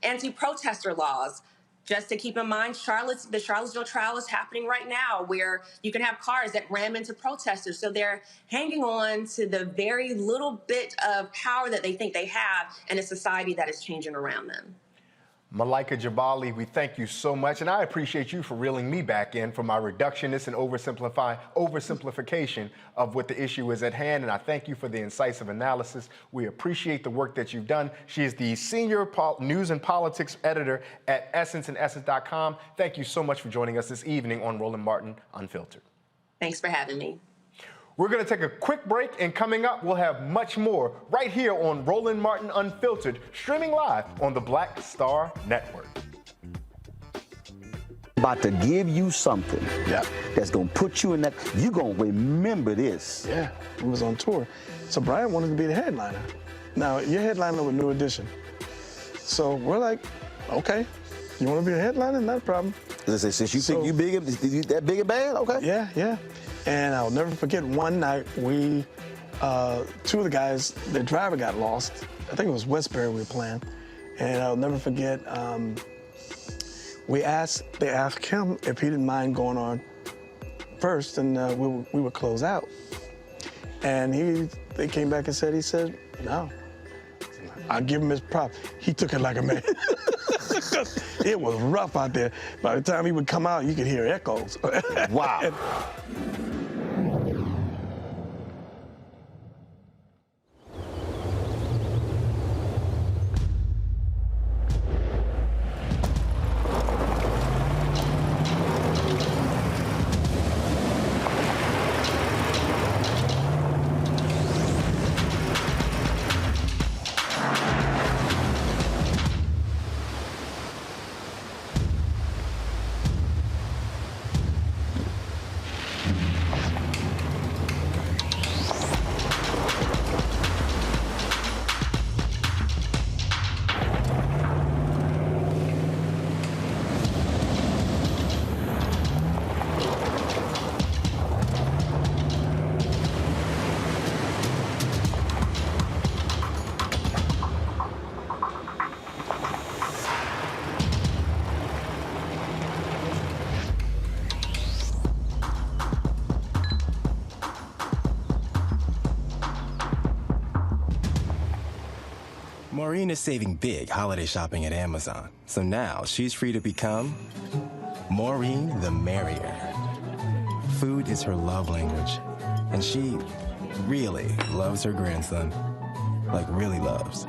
anti-protester laws. Just to keep in mind, the Charlottesville trial is happening right now, where you can have cars that ram into protesters. So they're hanging on to the very little bit of power that they think they have in a society that is changing around them. Malika Jabali, we thank you so much, and I appreciate you for reeling me back in for my reductionist and oversimplification of what the issue is at hand, and I thank you for the incisive analysis. We appreciate the work that you've done. She is the senior news and politics editor at Essence and Essence.com. Thank you so much for joining us this evening on Roland Martin Unfiltered. Thanks for having me. We're going to take a quick break, and coming up, we'll have much more right here on Roland Martin Unfiltered, streaming live on the Black Star Network. About to give you something that's going to put you in that, you're going to remember this. Yeah, we was on tour. So Brian wanted to be the headliner. Now, you're headliner with New Edition. So we're like, okay, you want to be a headliner? Not a problem. Since you think you that big a band? Okay. Yeah. And I'll never forget one night two of the guys, the driver got lost. I think it was Westbury we were playing. And I'll never forget, they asked him if he didn't mind going on first, and we would close out. And they came back and he said, no. I'll give him his props. He took it like a man. It was rough out there. By the time he would come out, you could hear echoes. Wow. Maureen is saving big holiday shopping at Amazon, so now she's free to become Maureen the Merrier. Food is her love language, and she really loves her grandson. Like, really loves.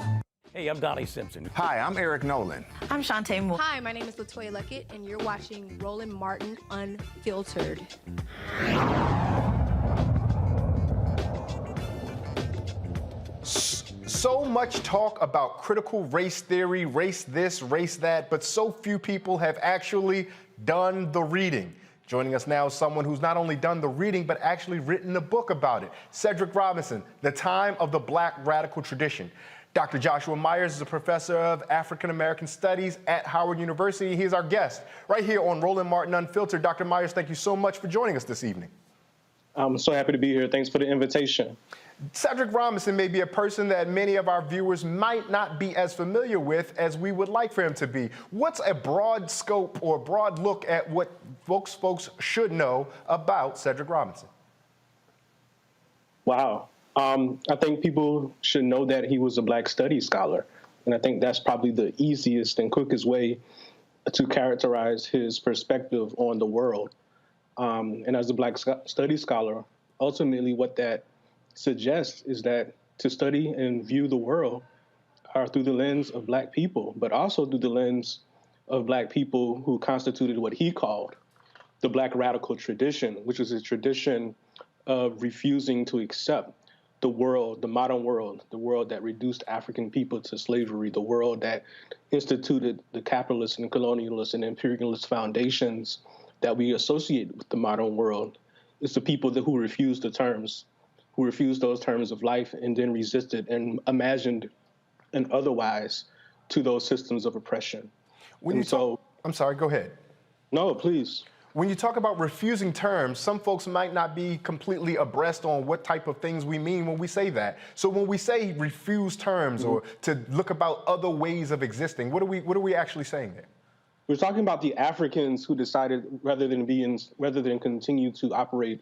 Hey, I'm Donnie Simpson. Hi, I'm Eric Nolan. I'm Shantae Moore. Hi, my name is LaToya Luckett, and you're watching Roland Martin Unfiltered. So much talk about critical race theory, race this, race that, but so few people have actually done the reading. Joining us now is someone who's not only done the reading, but actually written a book about it. Cedric Robinson, The Time of the Black Radical Tradition. Dr. Joshua Myers is a professor of African American Studies at Howard University. He's our guest right here on Roland Martin Unfiltered. Dr. Myers, thank you so much for joining us this evening. I'm so happy to be here. Thanks for the invitation. Cedric Robinson may be a person that many of our viewers might not be as familiar with as we would like for him to be. What's a broad scope or broad look at what folks should know about Cedric Robinson? Wow. I think people should know that he was a Black Studies scholar. And I think that's probably the easiest and quickest way to characterize his perspective on the world. And as a Black Studies scholar, ultimately what that suggests is that to study and view the world are through the lens of Black people, but also through the lens of Black people who constituted what he called the Black radical tradition, which is a tradition of refusing to accept the world, the modern world, the world that reduced African people to slavery, the world that instituted the capitalist and colonialist and imperialist foundations that we associate with the modern world. It's the people who refused those terms of life and then resisted and imagined an otherwise to those systems of oppression. I'm sorry, go ahead. No, please. When you talk about refusing terms, some folks might not be completely abreast on what type of things we mean when we say that. So when we say refuse terms or to look about other ways of existing, what are we actually saying there? We're talking about the Africans who decided rather than continue to operate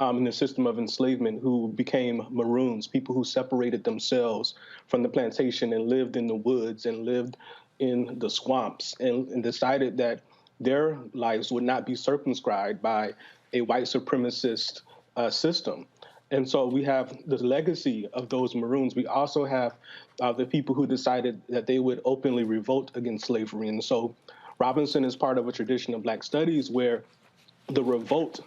in the system of enslavement, who became Maroons, people who separated themselves from the plantation and lived in the woods and lived in the swamps and decided that their lives would not be circumscribed by a white supremacist system. And so we have the legacy of those Maroons. We also have the people who decided that they would openly revolt against slavery. And so Robinson is part of a tradition of Black studies where the revolt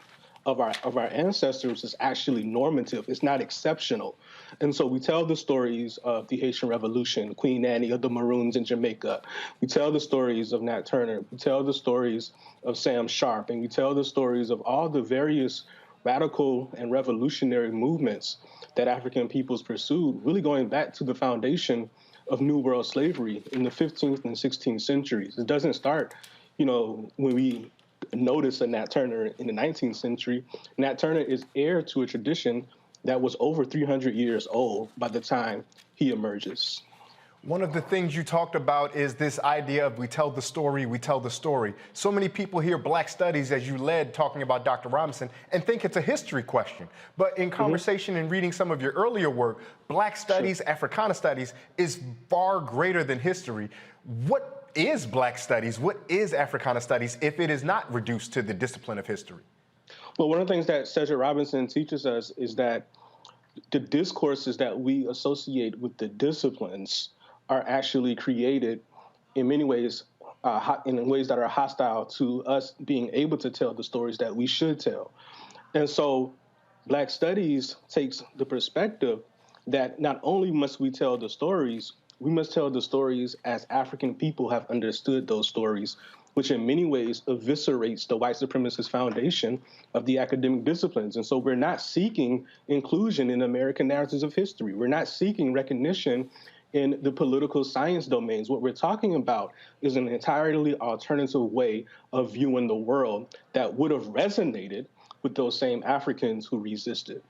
of our ancestors is actually normative. It's not exceptional. And so we tell the stories of the Haitian Revolution, Queen Anne of the Maroons in Jamaica. We tell the stories of Nat Turner. We tell the stories of Sam Sharp. And we tell the stories of all the various radical and revolutionary movements that African peoples pursued, really going back to the foundation of New World slavery in the 15th and 16th centuries. It doesn't start, when we notice a Nat Turner in the 19th century. Nat Turner is heir to a tradition that was over 300 years old by the time he emerges. One of the things you talked about is this idea of we tell the story, we tell the story. So many people hear Black studies, as you led talking about Dr. Robinson, and think it's a history question. But in conversation and reading some of your earlier work, Black studies, Africana studies is far greater than history. What is Black studies? What is Africana studies if it is not reduced to the discipline of history? Well, one of the things that Cedric Robinson teaches us is that the discourses that we associate with the disciplines are actually created in many ways, in ways that are hostile to us being able to tell the stories that we should tell. And so Black studies takes the perspective that not only must we tell the stories, we must tell the stories as African people have understood those stories, which in many ways eviscerates the white supremacist foundation of the academic disciplines. And so we're not seeking inclusion in American narratives of history. We're not seeking recognition in the political science domains. What we're talking about is an entirely alternative way of viewing the world that would have resonated with those same Africans who resisted.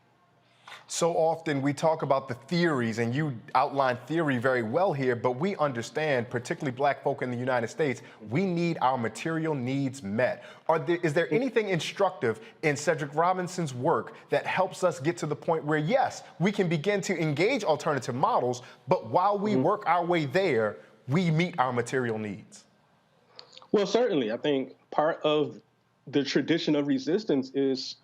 So often we talk about the theories, and you outline theory very well here, but we understand, particularly black folk in the United States, we need our material needs met. Is there anything instructive in Cedric Robinson's work that helps us get to the point where, yes, we can begin to engage alternative models, but while we work our way there, we meet our material needs? Well, certainly. I think part of the tradition of resistance is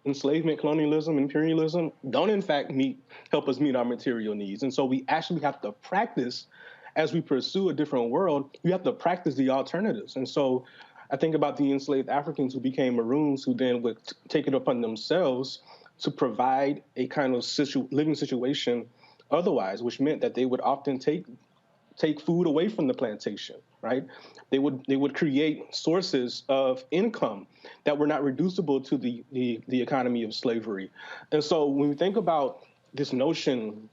enslavement, colonialism, imperialism don't in fact help us meet our material needs. And so we actually have to practice, as we pursue a different world, we have to practice the alternatives. And so I think about the enslaved Africans who became Maroons, who then would take it upon themselves to provide a kind of living situation otherwise, which meant that they would often take food away from the plantation, right? They would create sources of income that were not reducible to the economy of slavery. And so when we think about this notion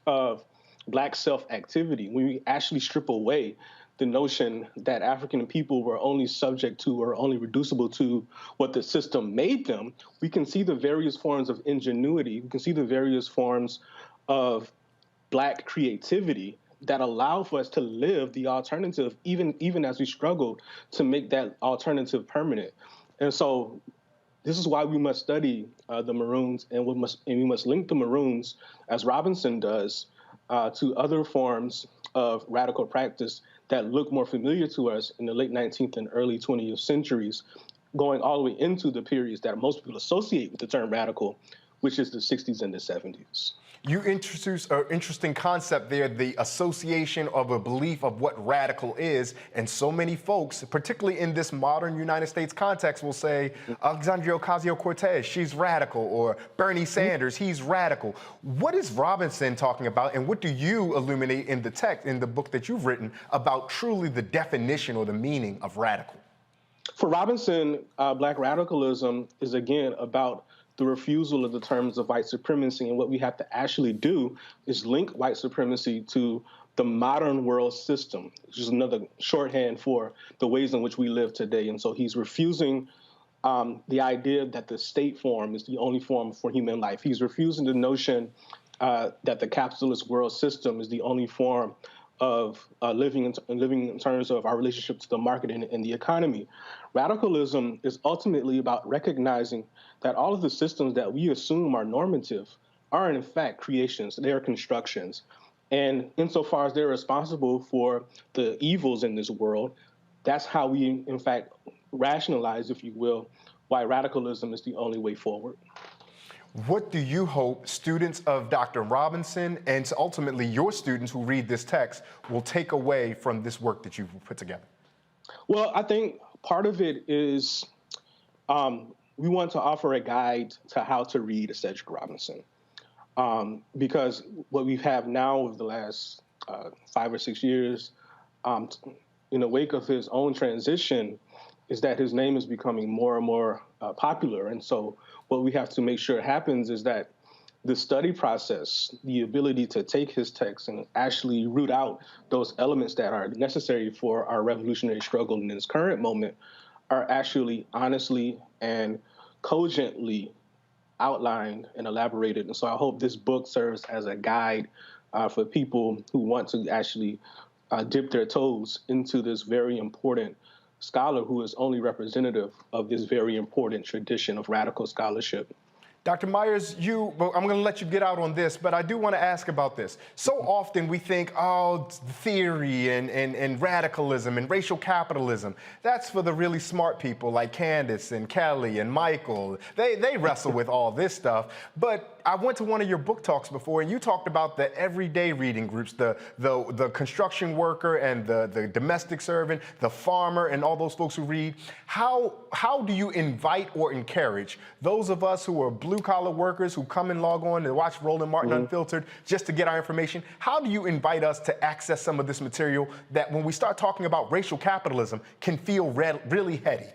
of black self-activity, when we actually strip away the notion that African people were only subject to or only reducible to what the system made them, we can see the various forms of ingenuity, we can see the various forms of black creativity that allow for us to live the alternative, even as we struggle to make that alternative permanent. And so this is why we must study the Maroons, and we must link the Maroons, as Robinson does, to other forms of radical practice that look more familiar to us in the late 19th and early 20th centuries, going all the way into the periods that most people associate with the term radical, which is the 60s and the 70s. You introduced an interesting concept there, the association of a belief of what radical is. And so many folks, particularly in this modern United States context, will say, Alexandria Ocasio-Cortez, she's radical, or Bernie Sanders, he's radical. What is Robinson talking about, and what do you illuminate in the text, in the book that you've written, about truly the definition or the meaning of radical? For Robinson, black radicalism is, again, about the refusal of the terms of white supremacy. And what we have to actually do is link white supremacy to the modern world system, which is another shorthand for the ways in which we live today. And so he's refusing the idea that the state form is the only form for human life. He's refusing the notion that the capitalist world system is the only form of living in terms of our relationship to the market and the economy. Radicalism is ultimately about recognizing that all of the systems that we assume are normative are in fact creations, they are constructions. And insofar as they're responsible for the evils in this world, that's how we in fact rationalize, if you will, why radicalism is the only way forward. What do you hope students of Dr. Robinson and ultimately your students who read this text will take away from this work that you've put together? Well, I think part of it is we want to offer a guide to how to read a Cedric Robinson. Because what we have now over the last 5 or 6 years, in the wake of his own transition, is that his name is becoming more and more popular. And so what we have to make sure happens is that the study process, the ability to take his text and actually root out those elements that are necessary for our revolutionary struggle in this current moment, are actually honestly and cogently outlined and elaborated. And so I hope this book serves as a guide for people who want to actually dip their toes into this very important scholar who is only representative of this very important tradition of radical scholarship. Dr. Myers, I'm going to let you get out on this, but I do want to ask about this. So often we think, oh, theory and radicalism and racial capitalism, that's for the really smart people like Candace and Kelly and Michael. They wrestle with all this stuff. But I went to one of your book talks before, and you talked about the everyday reading groups, the construction worker and the domestic servant, the farmer, and all those folks who read. How do you invite or encourage those of us who are blue-collar workers who come and log on and watch Roland Martin Unfiltered just to get our information? How do you invite us to access some of this material that, when we start talking about racial capitalism, can feel really heady?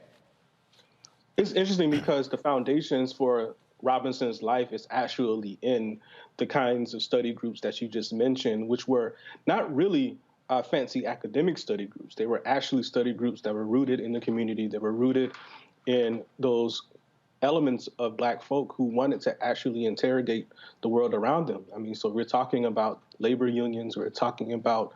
It's interesting because the foundations for Robinson's life is actually in the kinds of study groups that you just mentioned, which were not really fancy academic study groups. They were actually study groups that were rooted in the community, that were rooted in those elements of Black folk who wanted to actually interrogate the world around them. I mean, so we're talking about labor unions, we're talking about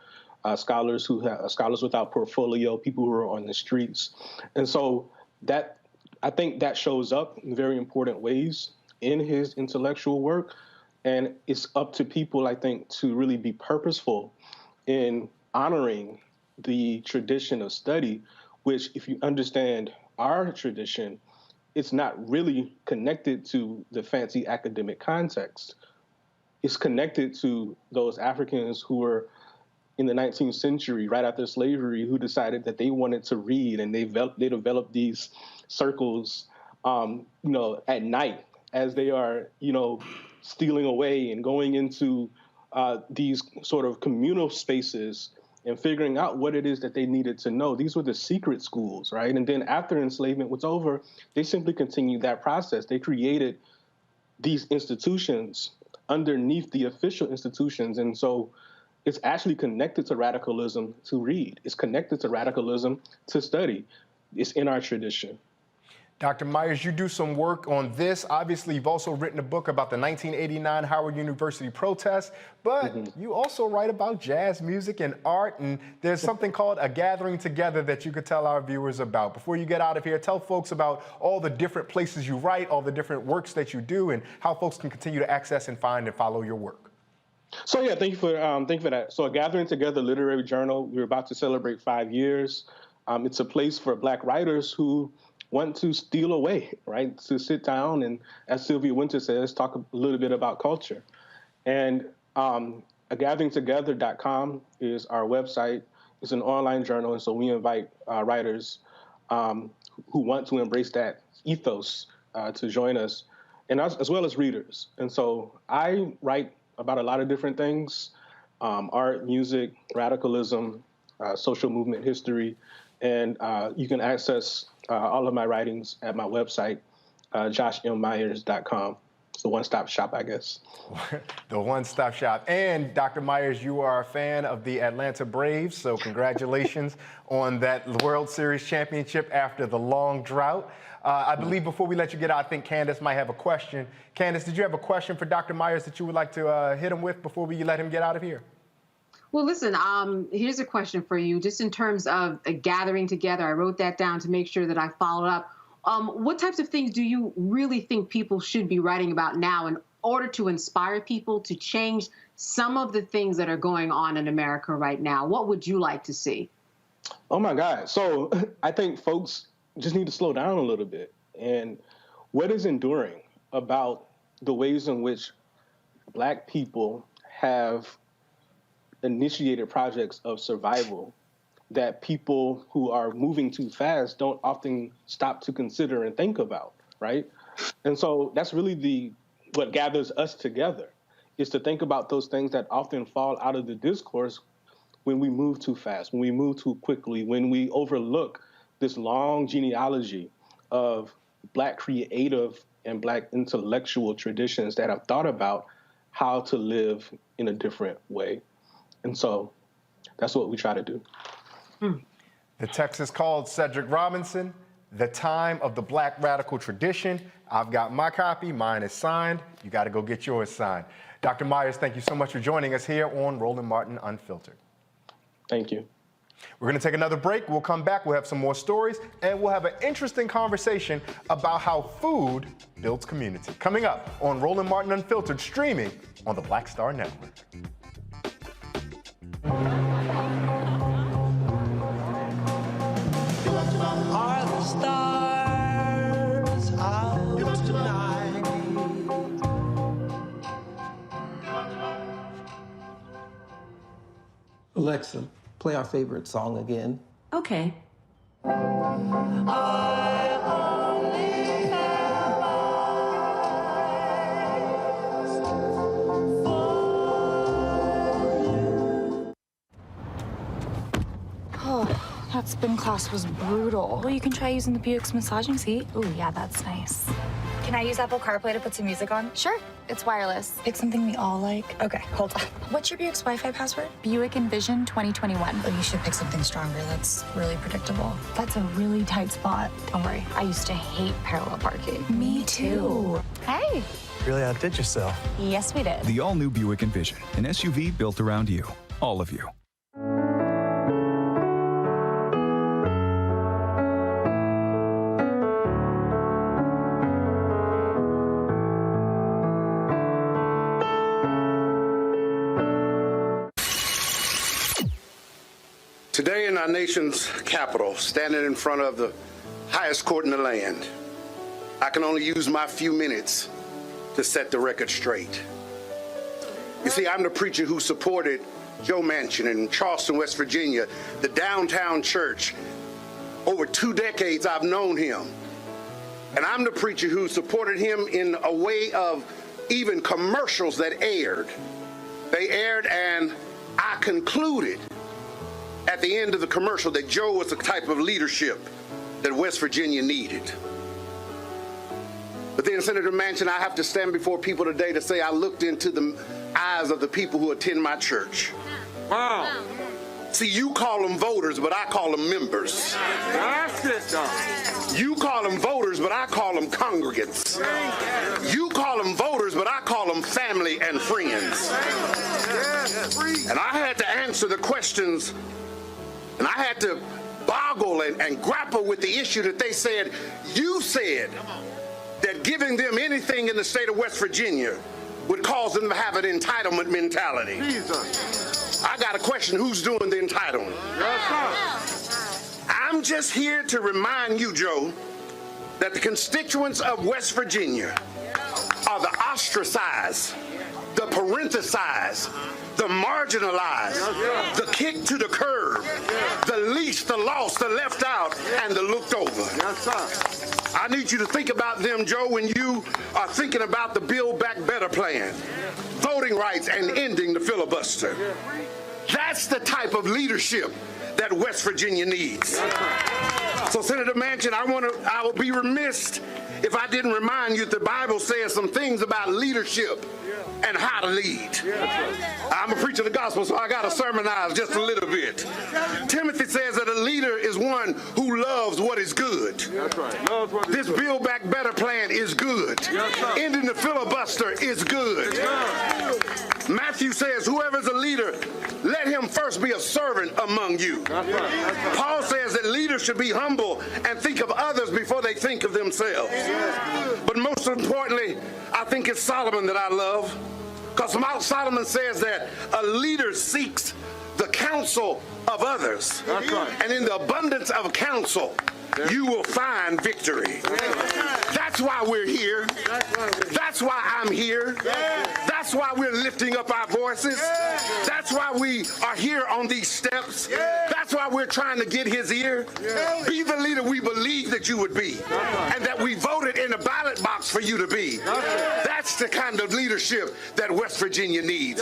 scholars scholars without portfolio, people who are on the streets. And so that, I think that shows up in very important ways in his intellectual work. And it's up to people, I think, to really be purposeful in honoring the tradition of study, which, if you understand our tradition, it's not really connected to the fancy academic context. It's connected to those Africans who were in the 19th century, right after slavery, who decided that they wanted to read, and they developed these circles, at night as they are, stealing away and going into these sort of communal spaces and figuring out what it is that they needed to know. These were the secret schools, right? And then after enslavement was over, they simply continued that process. They created these institutions underneath the official institutions. And so it's actually connected to radicalism to read. It's connected to radicalism to study. It's in our tradition. Dr. Myers, you do some work on this. Obviously, you've also written a book about the 1989 Howard University protests, but you also write about jazz music and art, and there's something called A Gathering Together that you could tell our viewers about. Before you get out of here, tell folks about all the different places you write, all the different works that you do, and how folks can continue to access and find and follow your work. So yeah, thank you for that. So A Gathering Together literary journal, we're about to celebrate 5 years. It's a place for Black writers who want to steal away, right? To sit down and, as Sylvia Winter says, talk a little bit about culture. And agatheringtogether.com is our website. It's an online journal, and so we invite writers who want to embrace that ethos to join us, and as well as readers. And so I write about a lot of different things: art, music, radicalism, social movement history, and you can access all of my writings at my website, joshmmyers.com. It's the one-stop shop, I guess. The one-stop shop. And Dr. Myers, you are a fan of the Atlanta Braves, so congratulations on that World Series championship after the long drought. I believe before we let you get out, I think Candace might have a question. Candace, did you have a question for Dr. Myers that you would like to hit him with before we let him get out of here? Well, listen, here's a question for you. Just in terms of a gathering together, I wrote that down to make sure that I followed up. What types of things do you really think people should be writing about now in order to inspire people to change some of the things that are going on in America right now? What would you like to see? Oh, my God. So I think folks just need to slow down a little bit. And what is enduring about the ways in which Black people have initiated projects of survival that people who are moving too fast don't often stop to consider and think about, right? And so that's really what gathers us together, is to think about those things that often fall out of the discourse when we move too fast, when we move too quickly, when we overlook this long genealogy of Black creative and Black intellectual traditions that have thought about how to live in a different way. And so that's what we try to do. The text is called Cedric Robinson, The Time of the Black Radical Tradition. I've got my copy. Mine is signed. You got to go get yours signed. Dr. Myers, thank you so much for joining us here on Roland Martin Unfiltered. Thank you. We're going to take another break. We'll come back. We'll have some more stories, and we'll have an interesting conversation about how food builds community. Coming up on Roland Martin Unfiltered, streaming on the Black Star Network. Are the stars out tonight? Alexa, play our favorite song again. Okay. That spin class was brutal. Well, you can try using the Buick's massaging seat. Oh, yeah, that's nice. Can I use Apple CarPlay to put some music on? Sure. It's wireless. Pick something we all like. Okay, hold on. What's your Buick's Wi-Fi password? Buick Envision 2021. Oh, you should pick something stronger. That's really predictable. That's a really tight spot. Don't worry. I used to hate parallel parking. Me too. Hey. Really outdid yourself. Yes, we did. The all-new Buick Envision, an SUV built around you, all of you. Today in our nation's capital, standing in front of the highest court in the land, I can only use my few minutes to set the record straight. You see, I'm the preacher who supported Joe Manchin in Charleston, West Virginia, the downtown church. Over 2 decades I've known him. And I'm the preacher who supported him in a way of even commercials that aired. They aired and I concluded at the end of the commercial that Joe was the type of leadership that West Virginia needed. But then, Senator Manchin, I have to stand before people today to say I looked into the eyes of the people who attend my church. Wow. See, you call them voters, but I call them members. That's it, you call them voters, but I call them congregants. You call them voters, but I call them family and friends. And I had to answer the questions, and I had to boggle and grapple with the issue that they said, you said that giving them anything in the state of West Virginia would cause them to have an entitlement mentality. Jesus. I got a question, who's doing the entitlement? Yes, I'm just here to remind you, Joe, that the constituents of West Virginia are the ostracized, the parenthesized, the marginalized, the kicked to the curb, the least, the lost, the left out, and the looked over. I need you to think about them, Joe, when you are thinking about the Build Back Better plan, voting rights, and ending the filibuster. That's the type of leadership that West Virginia needs. So, Senator Manchin, I would be remiss if I didn't remind you that the Bible says some things about leadership and how to lead. I'm a preacher of the gospel, so I got to sermonize just a little bit. Timothy says that a leader is one who loves what is good. This Build Back Better plan is good. Ending the filibuster is good. Matthew says, whoever's a leader, let him first be a servant among you. Paul says that leaders should be humble and think of others before they think of themselves. But most importantly, I think it's Solomon that I love, because Solomon says that a leader seeks the counsel of others. And in the abundance of counsel, you will find victory. That's why we're here. That's why I'm here. That's why we're lifting up our voices. That's why we are here on these steps. That's why we're trying to get his ear. Be the leader we believe that you would be, and that we voted in a ballot box for you to be. That's the kind of leadership that West Virginia needs.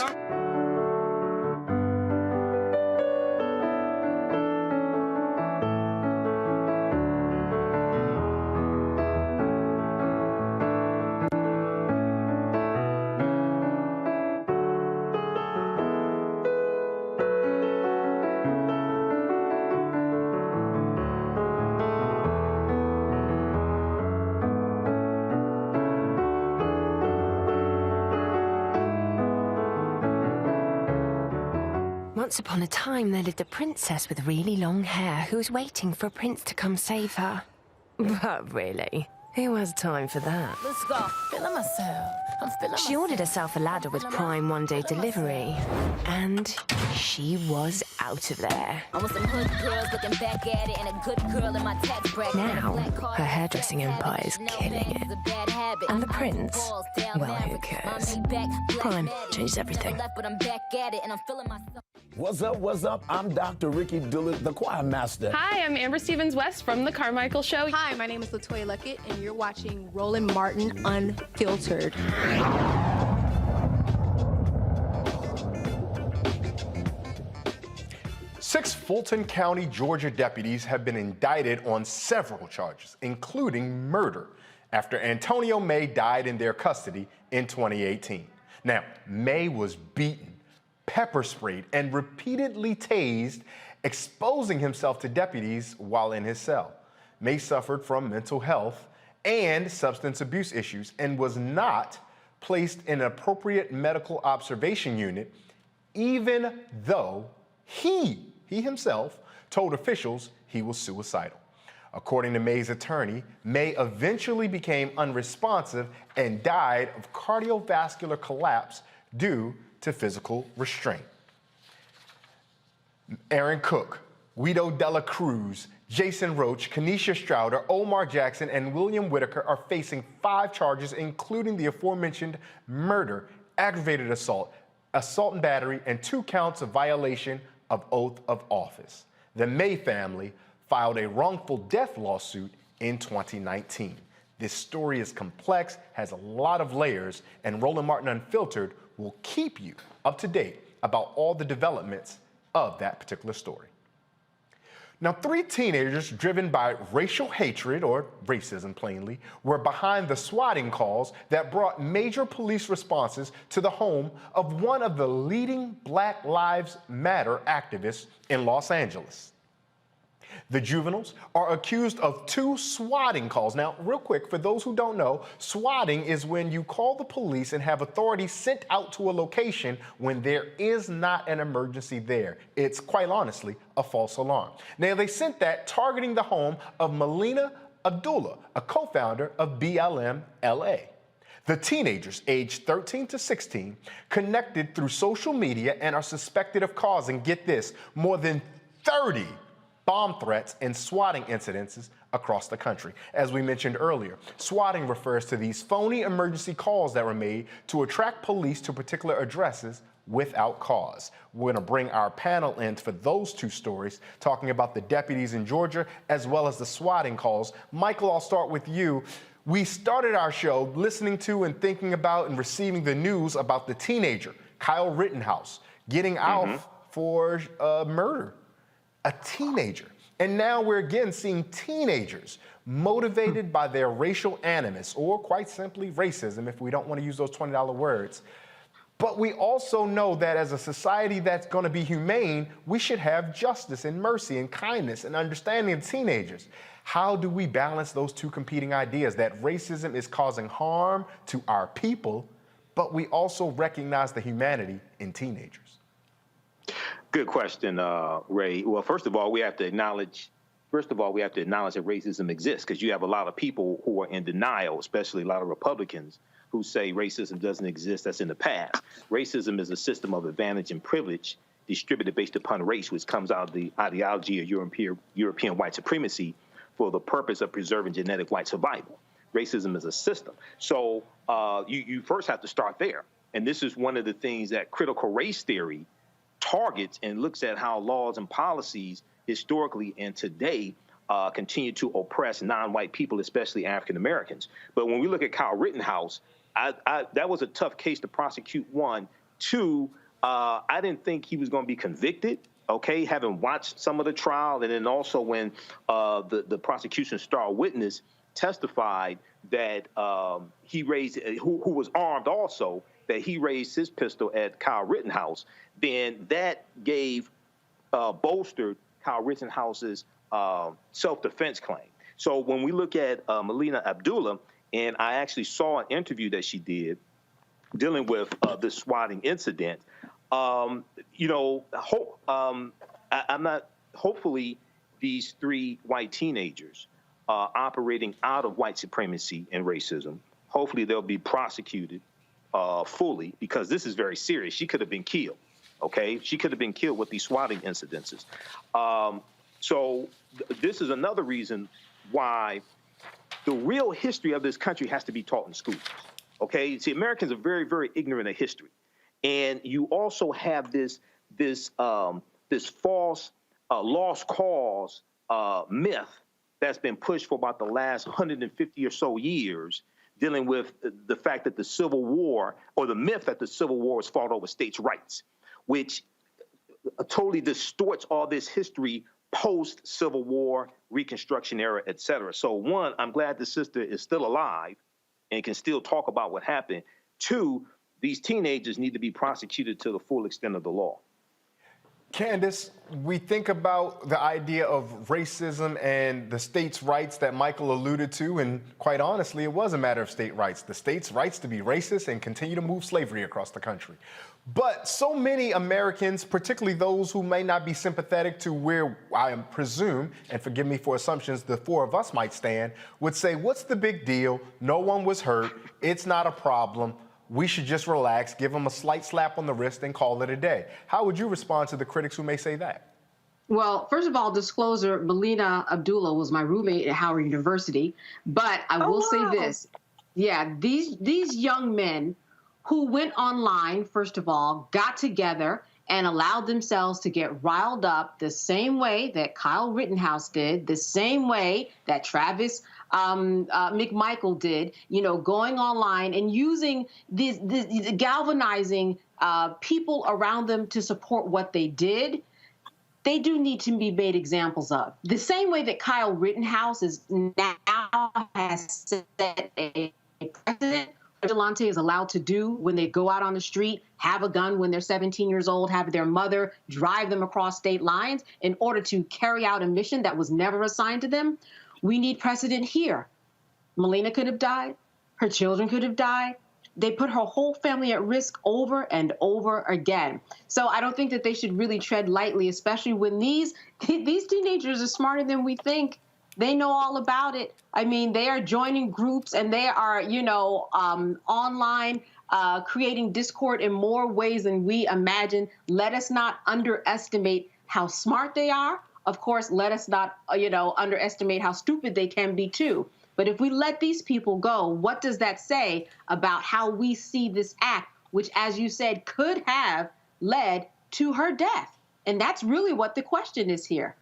Once upon a time, there lived a princess with really long hair who was waiting for a prince to come save her. But really, who has time for that? Let's go. Feeling myself. I'm feeling She ordered herself a ladder with Prime one-day delivery, and she was out of there. I want some hood girls looking back at it and a good girl in my tax bracket. Now, her hairdressing empire is killing it. And the prince? Well, who cares? Prime changes everything. What's up, what's up? I'm Dr. Ricky Dillard, the choir master. Hi, I'm Amber Stevens-West from The Carmichael Show. Hi, my name is LaToya Luckett, and you're watching Roland Martin Unfiltered. Six Fulton County, Georgia deputies have been indicted on several charges, including murder. after Antonio May died in their custody in 2018. Now, May was beaten, pepper sprayed, and repeatedly tased, exposing himself to deputies while in his cell. May suffered from mental health and substance abuse issues and was not placed in an appropriate medical observation unit, even though he himself told officials he was suicidal. According to May's attorney, May eventually became unresponsive and died of cardiovascular collapse due to physical restraint. Aaron Cook, Guido Dela Cruz, Jason Roach, Kenesha Strouder, Omar Jackson, and William Whitaker are facing 5 charges, including the aforementioned murder, aggravated assault, assault and battery, and 2 counts of violation of oath of office. The May family filed a wrongful death lawsuit in 2019. This story is complex, has a lot of layers, and Roland Martin Unfiltered will keep you up to date about all the developments of that particular story. Now, 3 teenagers driven by racial hatred, or racism plainly, were behind the swatting calls that brought major police responses to the home of one of the leading Black Lives Matter activists in Los Angeles. The juveniles are accused of 2 swatting calls. Now, real quick, for those who don't know, swatting is when you call the police and have authorities sent out to a location when there is not an emergency there. It's quite honestly a false alarm. Now, they sent that targeting the home of Melina Abdullah, a co-founder of BLM LA. The teenagers, aged 13 to 16, connected through social media and are suspected of causing, get this, more than 30 bomb threats and swatting incidences across the country. As we mentioned earlier, swatting refers to these phony emergency calls that were made to attract police to particular addresses without cause. We're going to bring our panel in for those 2 stories, talking about the deputies in Georgia as well as the swatting calls. Michael, I'll start with you. We started our show listening to and thinking about and receiving the news about the teenager, Kyle Rittenhouse, getting out for murder. A teenager. And now we're again seeing teenagers motivated by their racial animus, or quite simply racism, if we don't want to use those $20 words. But we also know that as a society that's going to be humane, we should have justice and mercy and kindness and understanding of teenagers. How do we balance those 2 competing ideas, that racism is causing harm to our people, but we also recognize the humanity in teenagers? Good question, Ray. Well, first of all, we have to acknowledge that racism exists, because you have a lot of people who are in denial, especially a lot of Republicans, who say racism doesn't exist, that's in the past. Racism is a system of advantage and privilege distributed based upon race, which comes out of the ideology of European white supremacy for the purpose of preserving genetic white survival. Racism is a system. So you first have to start there. And this is one of the things that critical race theory targets and looks at how laws and policies historically and today continue to oppress non-white people, especially African Americans. But when we look at Kyle Rittenhouse, that was a tough case to prosecute. 1, 2, I didn't think he was going to be convicted. Okay, having watched some of the trial, and then also when the prosecution's star witness testified that he raised, who was armed also, that he raised his pistol at Kyle Rittenhouse, then that gave bolstered Kyle Rittenhouse's self-defense claim. So when we look at Melina Abdullah, and I actually saw an interview that she did dealing with this swatting incident, hopefully these 3 white teenagers operating out of white supremacy and racism, hopefully they'll be prosecuted fully, because this is very serious. She could have been killed, okay? She could have been killed with these swatting incidences. So this is another reason why the real history of this country has to be taught in schools, okay? See, Americans are very, very ignorant of history. And you also have this false lost cause myth that's been pushed for about the last 150 or so years, dealing with the fact that the Civil War, or the myth that the Civil War was fought over states' rights, which totally distorts all this history post-Civil War, Reconstruction era, et cetera. So one, I'm glad the sister is still alive and can still talk about what happened. Two, these teenagers need to be prosecuted to the full extent of the law. Candace, we think about the idea of racism and the states' rights that Michael alluded to, and quite honestly, it was a matter of state rights. The states' rights to be racist and continue to move slavery across the country. But so many Americans, particularly those who may not be sympathetic to where I presume, and forgive me for assumptions, the four of us might stand, would say, what's the big deal? No one was hurt. It's not a problem. We should just relax, give them a slight slap on the wrist, and call it a day. How would you respond to the critics who may say that? Well, first of all, disclosure, Melina Abdullah was my roommate at Howard University. But I will say this. Yeah, these young men who went online, first of all, got together and allowed themselves to get riled up the same way that Kyle Rittenhouse did, the same way that Travis McMichael did, going online and using these galvanizing people around them to support what they did. They do need to be made examples of. The same way that Kyle Rittenhouse has set a precedent, vigilante is allowed to do when they go out on the street, have a gun when they're 17 years old, have their mother drive them across state lines in order to carry out a mission that was never assigned to them. We need precedent here. Melina could have died. Her children could have died. They put her whole family at risk over and over again. So I don't think that they should really tread lightly, especially when these teenagers are smarter than we think. They know all about it. I mean, they are joining groups and they are, online, creating discord in more ways than we imagine. Let us not underestimate how smart they are. Of course, let us not, underestimate how stupid they can be, too. But if we let these people go, what does that say about how we see this act, which, as you said, could have led to her death? And that's really what the question is here.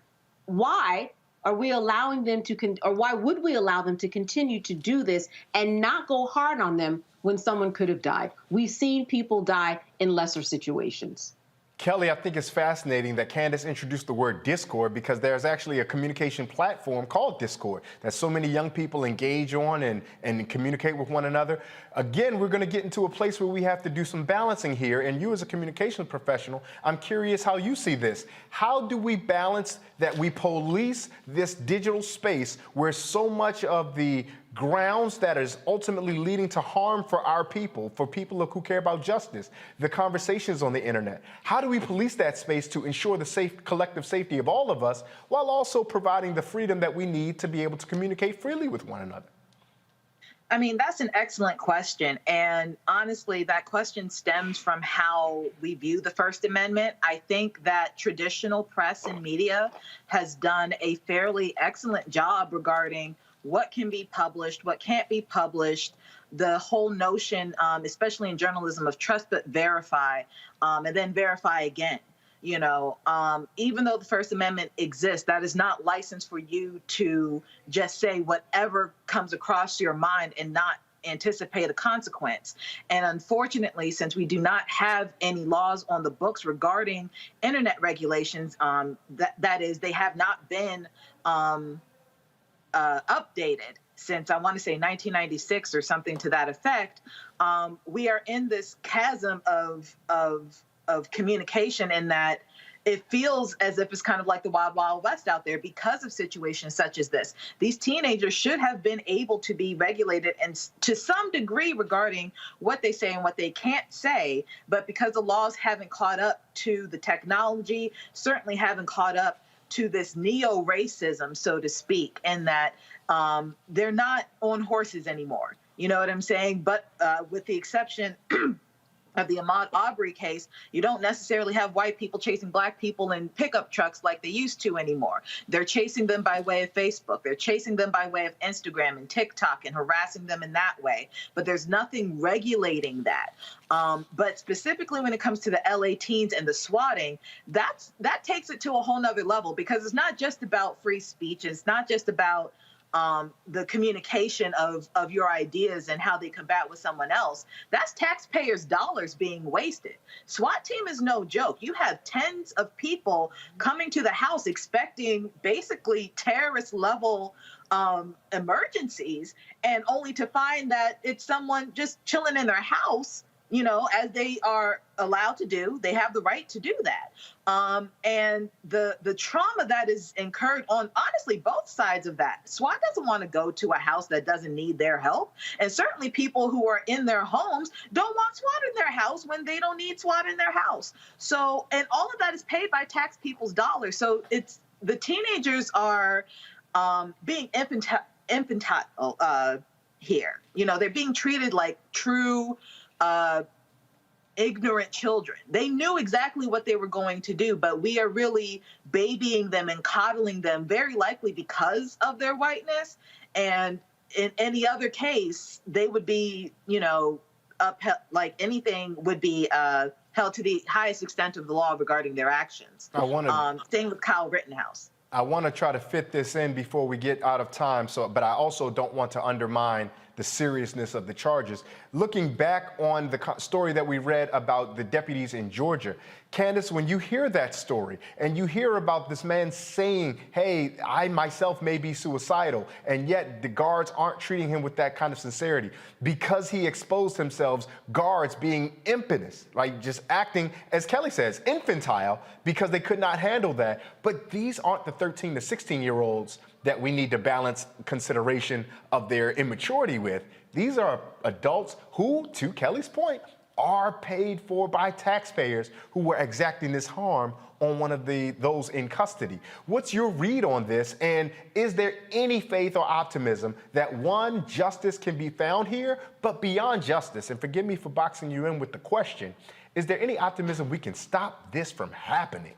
Why are we allowing them or why would we allow them to continue to do this and not go hard on them when someone could have died? We've seen people die in lesser situations. Kelly, I think it's fascinating that Candace introduced the word Discord, because there's actually a communication platform called Discord that so many young people engage on and communicate with one another. Again, we're going to get into a place where we have to do some balancing here. And you as a communication professional, I'm curious how you see this. How do we balance that we police this digital space where so much of the grounds that is ultimately leading to harm for our people, for people who care about justice, the conversations on the internet? How do we police that space to ensure the collective safety of all of us, while also providing the freedom that we need to be able to communicate freely with one another? I mean, that's an excellent question. And honestly, that question stems from how we view the First Amendment. I think that traditional press and media has done a fairly excellent job regarding what can be published, what can't be published, the whole notion, especially in journalism, of trust but verify, and then verify again. Even though the First Amendment exists, that is not license for you to just say whatever comes across your mind and not anticipate a consequence. And unfortunately, since we do not have any laws on the books regarding internet regulations, that is, they have not been updated since, I want to say, 1996 or something to that effect. We are in this chasm of communication, in that it feels as if it's kind of like the Wild Wild West out there because of situations such as this. These teenagers should have been able to be regulated and to some degree regarding what they say and what they can't say, but because the laws haven't caught up to the technology, certainly haven't caught up to this neo-racism, so to speak, and that they're not on horses anymore. You know what I'm saying? But with the exception of the Ahmaud Arbery case, you don't necessarily have white people chasing black people in pickup trucks like they used to anymore. They're chasing them by way of Facebook. They're chasing them by way of Instagram and TikTok and harassing them in that way. But there's nothing regulating that. But specifically when it comes to the LA teens and the swatting, that takes it to a whole nother level, because it's not just about free speech. It's not just about the communication of your ideas and how they combat with someone else, that's taxpayers' dollars being wasted. SWAT team is no joke. You have tens of people coming to the house expecting basically terrorist level emergencies, and only to find that it's someone just chilling in their house, you know, as they are allowed to do. They have the right to do that. And the trauma that is incurred on, honestly, both sides of that. SWAT doesn't want to go to a house that doesn't need their help. And certainly people who are in their homes don't want SWAT in their house when they don't need SWAT in their house. So, and all of that is paid by tax people's dollars. So it's, the teenagers are being infantile here. You know, they're being treated like true ignorant children. They knew exactly what they were going to do, but we are really babying them and coddling them, very likely because of their whiteness. And in any other case, they would be, you know, like anything would be held to the highest extent of the law regarding their actions. Same with Kyle Rittenhouse. I want to try to fit this in before we get out of time, but I also don't want to undermine the seriousness of the charges. Looking back on the story that we read about the deputies in Georgia, Candace, when you hear that story and you hear about this man saying, hey, I myself may be suicidal, and yet the guards aren't treating him with that kind of sincerity because he exposed himself, guards being impetus, like just acting, as Kelly says, infantile, because they could not handle that. But these aren't the 13 to 16-year-olds that we need to balance consideration of their immaturity with. These are adults who, to Kelly's point, are paid for by taxpayers who were exacting this harm on one of those in custody. What's your read on this? And is there any faith or optimism that, one, justice can be found here, but beyond justice, and forgive me for boxing you in with the question, is there any optimism we can stop this from happening?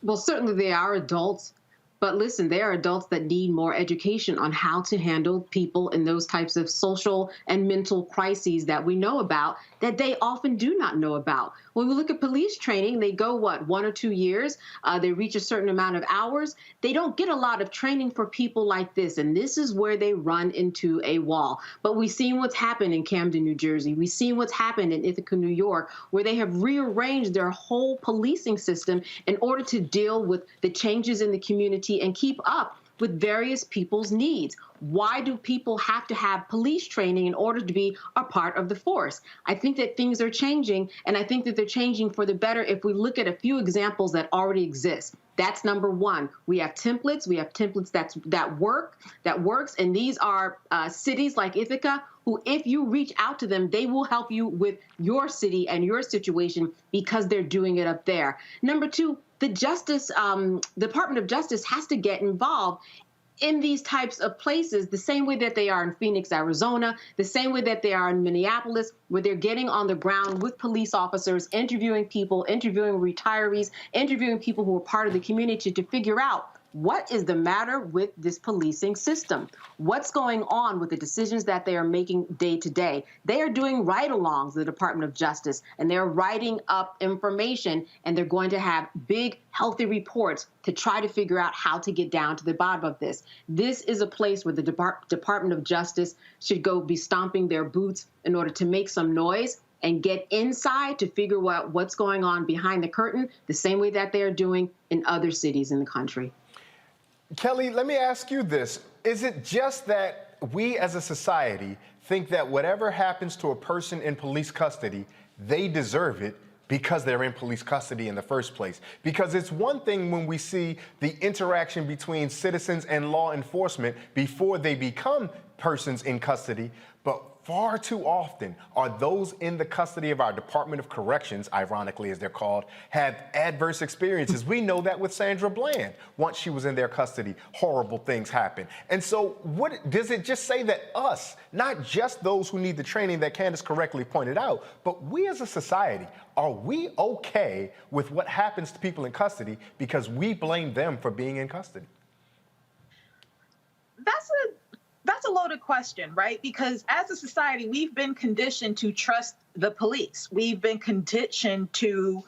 Well, certainly they are adults. But listen, they are adults that need more education on how to handle people in those types of social and mental crises that we know about, that they often do not know about. When we look at police training, they go, 1 or 2 years? They reach a certain amount of hours. They don't get a lot of training for people like this. And this is where they run into a wall. But we've seen what's happened in Camden, New Jersey. We've seen what's happened in Ithaca, New York, where they have rearranged their whole policing system in order to deal with the changes in the community and keep up with various people's needs. Why do people have to have police training in order to be a part of the force? I think that things are changing, and I think that they're changing for the better if we look at a few examples that already exist. That's number one. We have templates. We have templates that works, and these are cities like Ithaca who, if you reach out to them, they will help you with your city and your situation because they're doing it up there. Number two, the Department of Justice has to get involved in these types of places the same way that they are in Phoenix, Arizona, the same way that they are in Minneapolis, where they're getting on the ground with police officers, interviewing people, interviewing retirees, interviewing people who are part of the community to figure out what is the matter with this policing system? What's going on with the decisions that they are making day to day? They are doing ride-alongs, the Department of Justice, and they're writing up information, and they're going to have big, healthy reports to try to figure out how to get down to the bottom of this. This is a place where the Department of Justice should go be stomping their boots in order to make some noise and get inside to figure out what's going on behind the curtain, the same way that they are doing in other cities in the country. Kelly, let me ask you this. Is it just that we as a society think that whatever happens to a person in police custody, they deserve it because they're in police custody in the first place? Because it's one thing when we see the interaction between citizens and law enforcement before they become persons in custody, but far too often are those in the custody of our Department of Corrections, ironically as they're called, have adverse experiences. We know that with Sandra Bland. Once she was in their custody, horrible things happen. And so what does it just say that us, not just those who need the training that Candace correctly pointed out, but we as a society, are we okay with what happens to people in custody because we blame them for being in custody? That's a loaded question, right? Because as a society, we've been conditioned to trust the police. We've been conditioned to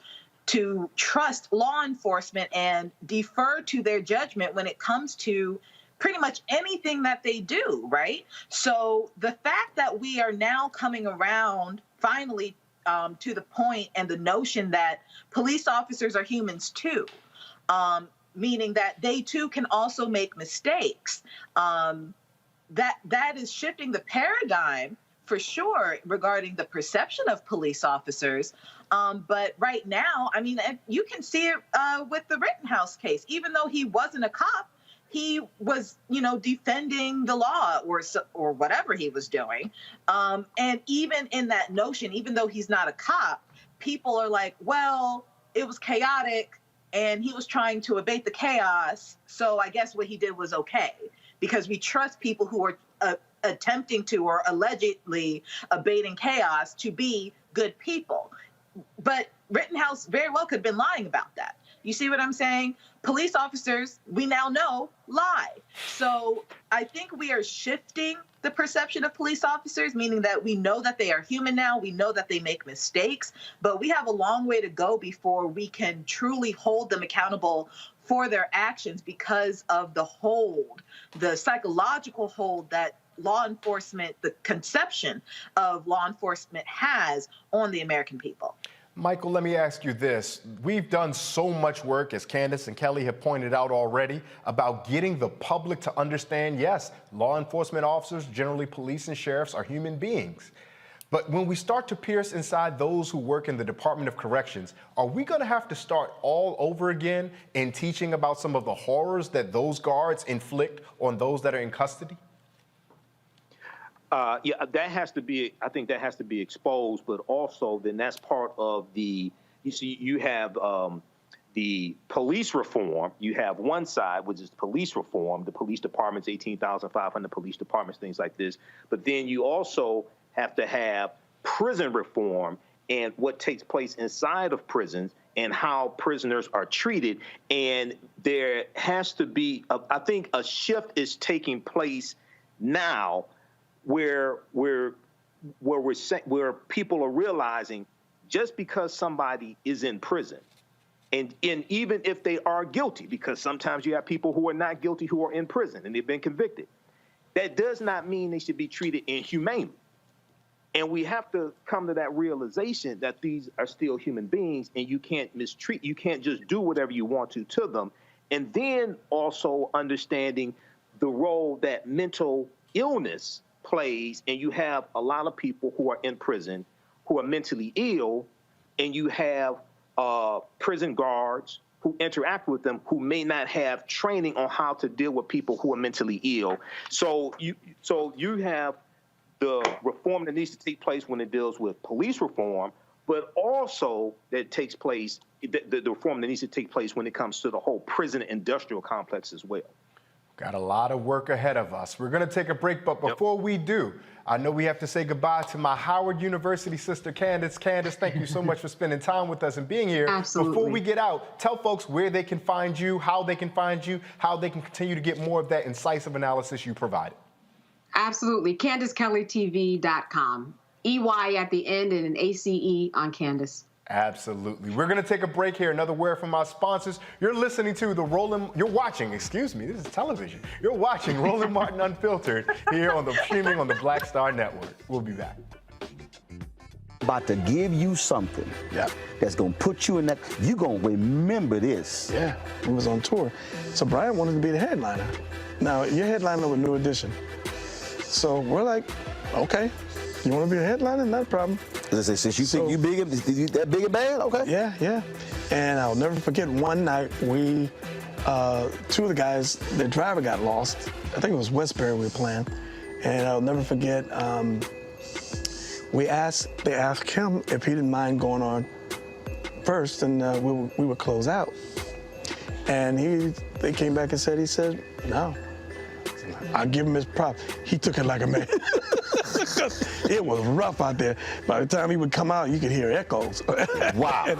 trust law enforcement and defer to their judgment when it comes to pretty much anything that they do, right? So the fact that we are now coming around finally to the point and the notion that police officers are humans too, meaning that they too can also make mistakes, that is shifting the paradigm for sure regarding the perception of police officers. But right now, I mean, you can see it with the Rittenhouse case. Even though he wasn't a cop, he was, defending the law or whatever he was doing. And even in that notion, even though he's not a cop, people are like, well, it was chaotic and he was trying to abate the chaos. So I guess what he did was okay, because we trust people who are attempting to or allegedly abating chaos to be good people. But Rittenhouse very well could have been lying about that. You see what I'm saying? Police officers, we now know, lie. So I think we are shifting the perception of police officers, meaning that we know that they are human now. We know that they make mistakes, but we have a long way to go before we can truly hold them accountable for their actions because of the hold, the psychological hold that law enforcement, the conception of law enforcement has on the American people. Michael, let me ask you this. We've done so much work, as Candace and Kelly have pointed out already, about getting the public to understand, yes, law enforcement officers, generally police and sheriffs, are human beings. But when we start to pierce inside those who work in the Department of Corrections, are we going to have to start all over again in teaching about some of the horrors that those guards inflict on those that are in custody? Yeah, that has to be, I think that has to be exposed, but also then that's part of the, you see, you have the police reform. You have one side, which is police reform, the police departments, 18,500 police departments, things like this. But then you also have to have prison reform and what takes place inside of prisons and how prisoners are treated. And there has to be, I think a shift is taking place now where people are realizing just because somebody is in prison, and even if they are guilty, because sometimes you have people who are not guilty who are in prison and they've been convicted, that does not mean they should be treated inhumanely. And we have to come to that realization that these are still human beings and you can't mistreat, you can't just do whatever you want to them. And then also understanding the role that mental illness plays, and you have a lot of people who are in prison who are mentally ill, and you have prison guards who interact with them who may not have training on how to deal with people who are mentally ill. So you have the reform that needs to take place when it deals with police reform, but also that takes place, the reform that needs to take place when it comes to the whole prison industrial complex as well. Got a lot of work ahead of us. We're going to take a break, but before we do, I know we have to say goodbye to my Howard University sister, Candace. Candace, thank you so much for spending time with us and being here. Absolutely. Before we get out, tell folks where they can find you, how they can find you, how they can continue to get more of that incisive analysis you provided. Absolutely. CandaceKellyTV.com. EY at the end and an ACE on Candace. Absolutely. We're going to take a break here. Another word from our sponsors. You're listening to you're watching, this is television. You're watching Roland Martin Unfiltered here on streaming on the Black Star Network. We'll be back. About to give you something that's going to put you in that, you're going to remember this. Yeah, he was on tour. So Brian wanted to be the headliner. Now, your headliner with New Edition. So we're like, okay, you want to be a headliner? Not a problem. Since you think you big, that big a band, okay? Yeah. And I'll never forget one night we, two of the guys, their driver got lost. I think it was Westbury we were playing. And I'll never forget, they asked him if he didn't mind going on first, and we would close out. And they came back and he said, no. I give him his props. He took it like a man. It was rough out there. By the time he would come out, you could hear echoes. Wow.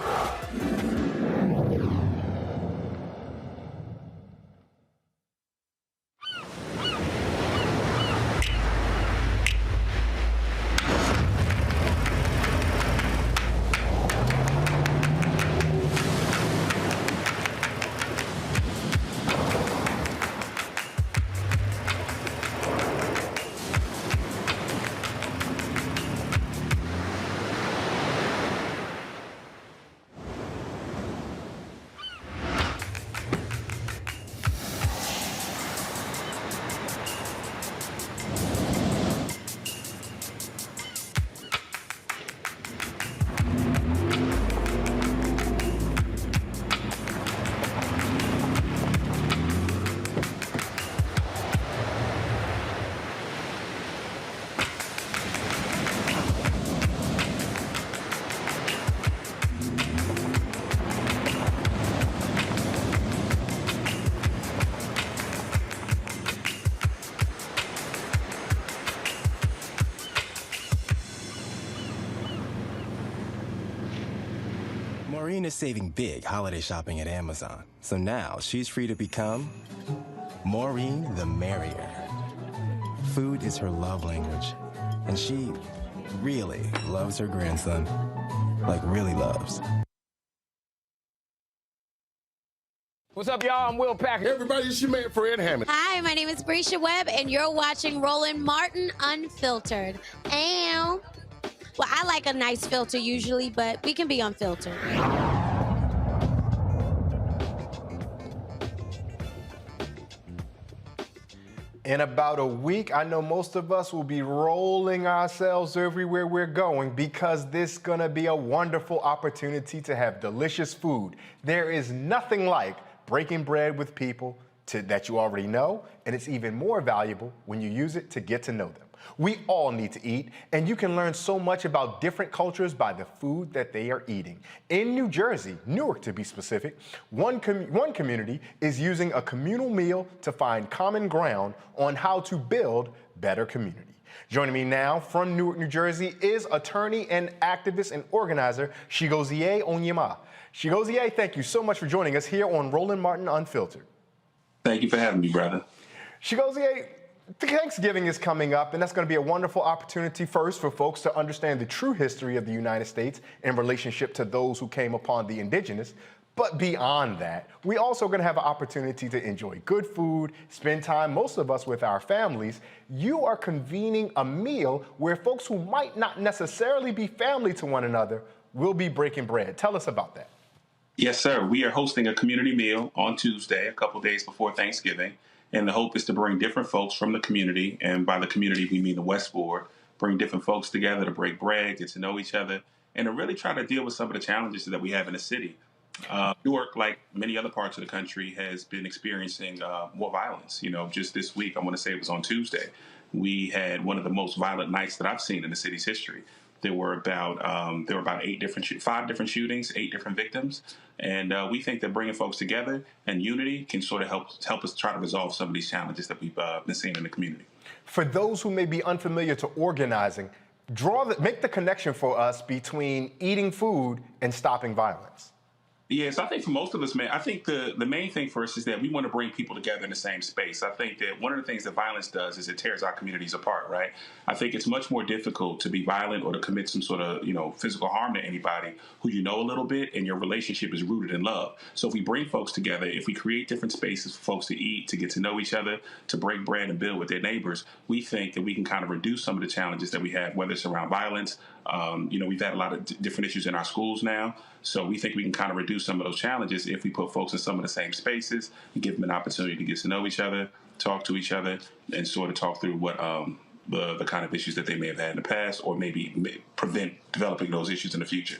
Maureen is saving big holiday shopping at Amazon. So now she's free to become Maureen the Merrier. Food is her love language. And she really loves her grandson. Like, really loves. What's up, y'all? I'm Will Packer. Everybody, it's your man, Fred Hammond. Hi, my name is Brescia Webb, and you're watching Roland Martin Unfiltered. And, well, I like a nice filter usually, but we can be unfiltered. In about a week, I know most of us will be rolling ourselves everywhere we're going because this is gonna be a wonderful opportunity to have delicious food. There is nothing like breaking bread with people that you already know, and it's even more valuable when you use it to get to know them. We all need to eat, and you can learn so much about different cultures by the food that they are eating. In New Jersey, Newark to be specific, one community is using a communal meal to find common ground on how to build better community. Joining me now from Newark, New Jersey is attorney and activist and organizer Chigozie Onyema. Chigozie, thank you so much for joining us here on Roland Martin Unfiltered. Thank you for having me, brother. Chigozie, Thanksgiving is coming up, and that's going to be a wonderful opportunity first for folks to understand the true history of the United States in relationship to those who came upon the indigenous. But beyond that, we also going to have an opportunity to enjoy good food, spend time, most of us, with our families. You are convening a meal where folks who might not necessarily be family to one another will be breaking bread. Tell us about that. Yes, sir. We are hosting a community meal on Tuesday, a couple days before Thanksgiving. And the hope is to bring different folks from the community, and by the community we mean the West Ward, bring different folks together to break bread, get to know each other, and to really try to deal with some of the challenges that we have in the city. Newark, like many other parts of the country, has been experiencing more violence. You know, just this week, I want to say it was on Tuesday, we had one of the most violent nights that I've seen in the city's history. There were about 5 different shootings, 8 different victims, and we think that bringing folks together and unity can sort of help us try to resolve some of these challenges that we've been seeing in the community. For those who may be unfamiliar to organizing, make the connection for us between eating food and stopping violence. Yes, I think for most of us, man, I think the main thing for us is that we want to bring people together in the same space. I think that one of the things that violence does is it tears our communities apart, right? I think it's much more difficult to be violent or to commit some sort of, physical harm to anybody who you know a little bit and your relationship is rooted in love. So if we bring folks together, if we create different spaces for folks to eat, to get to know each other, to break bread and build with their neighbors, we think that we can kind of reduce some of the challenges that we have, whether it's around violence. We've had a lot of different issues in our schools now. So we think we can kind of reduce some of those challenges if we put folks in some of the same spaces and give them an opportunity to get to know each other, talk to each other, and sort of talk through what the kind of issues that they may have had in the past, or maybe prevent developing those issues in the future.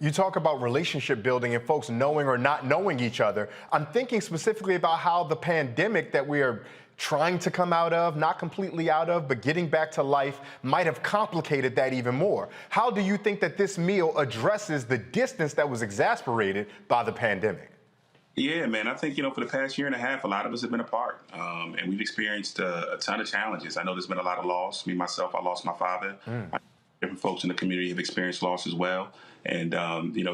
You talk about relationship building and folks knowing or not knowing each other. I'm thinking specifically about how the pandemic that we are trying to come out of, not completely out of, but getting back to life, might have complicated that even more. How do you think that this meal addresses the distance that was exacerbated by the pandemic? Yeah, man, I think, for the past year and a half, a lot of us have been apart, and we've experienced a ton of challenges. I know there's been a lot of loss. Me, myself, I lost my father. Different folks in the community have experienced loss as well. And,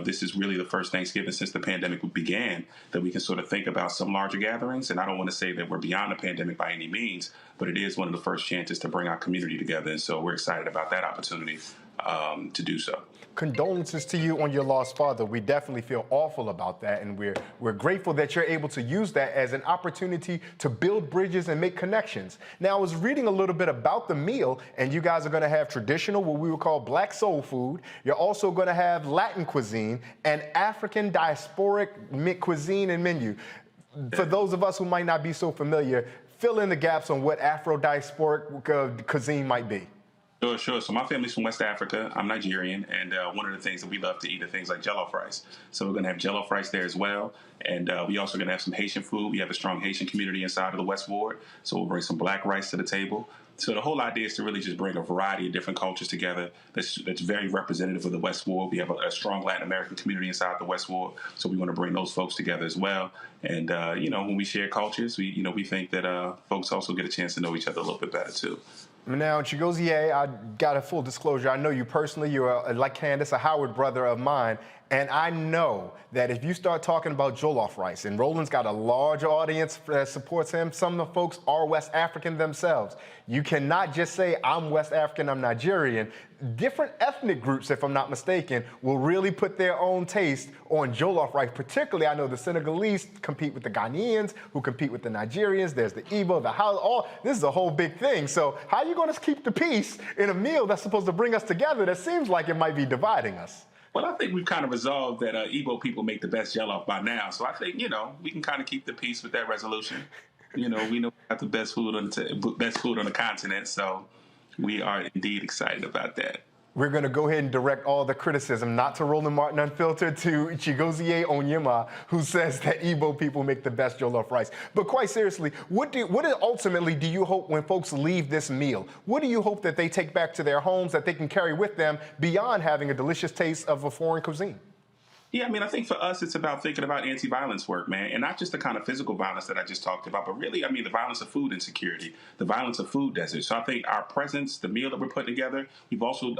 this is really the first Thanksgiving since the pandemic began that we can sort of think about some larger gatherings. And I don't want to say that we're beyond the pandemic by any means, but it is one of the first chances to bring our community together. And so we're excited about that opportunity to do so. Condolences to you on your lost father. We definitely feel awful about that, and we're grateful that you're able to use that as an opportunity to build bridges and make connections. Now, I was reading a little bit about the meal, and you guys are going to have traditional, what we would call black soul food. You're also going to have Latin cuisine and African diasporic cuisine and menu. For those of us who might not be so familiar, fill in the gaps on what Afro-diasporic cuisine might be. Sure. So my family's from West Africa. I'm Nigerian, and one of the things that we love to eat are things like jollof rice. So we're going to have jollof rice there as well, and we also going to have some Haitian food. We have a strong Haitian community inside of the West Ward, so we'll bring some black rice to the table. So the whole idea is to really just bring a variety of different cultures together that's very representative of the West Ward. We have a strong Latin American community inside the West Ward, so we want to bring those folks together as well. And, when we share cultures, we think that folks also get a chance to know each other a little bit better, too. Now, Chigozie, I got a full disclosure. I know you personally. You're, like Candace, a Howard brother of mine. And I know that if you start talking about jollof rice, and Roland's got a large audience that supports him, some of the folks are West African themselves. You cannot just say, I'm West African, I'm Nigerian. Different ethnic groups, if I'm not mistaken, will really put their own taste on jollof rice. Particularly, I know the Senegalese compete with the Ghanaians, who compete with the Nigerians. There's the Igbo, the Hausa. This is a whole big thing. So how are you going to keep the peace in a meal that's supposed to bring us together that seems like it might be dividing us? Well, I think we've kind of resolved that Igbo people make the best jollof by now. So I think, we can kind of keep the peace with that resolution. We know we got the best food on the continent, so we are indeed excited about that. We're going to go ahead and direct all the criticism, not to Roland Martin Unfiltered, to Chigozie Onyema, who says that Igbo people make the best jollof rice. But quite seriously, what ultimately do you hope when folks leave this meal? What do you hope that they take back to their homes that they can carry with them beyond having a delicious taste of a foreign cuisine? Yeah, I think for us, it's about thinking about anti-violence work, man, and not just the kind of physical violence that I just talked about, but really, the violence of food insecurity, the violence of food deserts. So I think our presence, the meal that we're putting together, we're also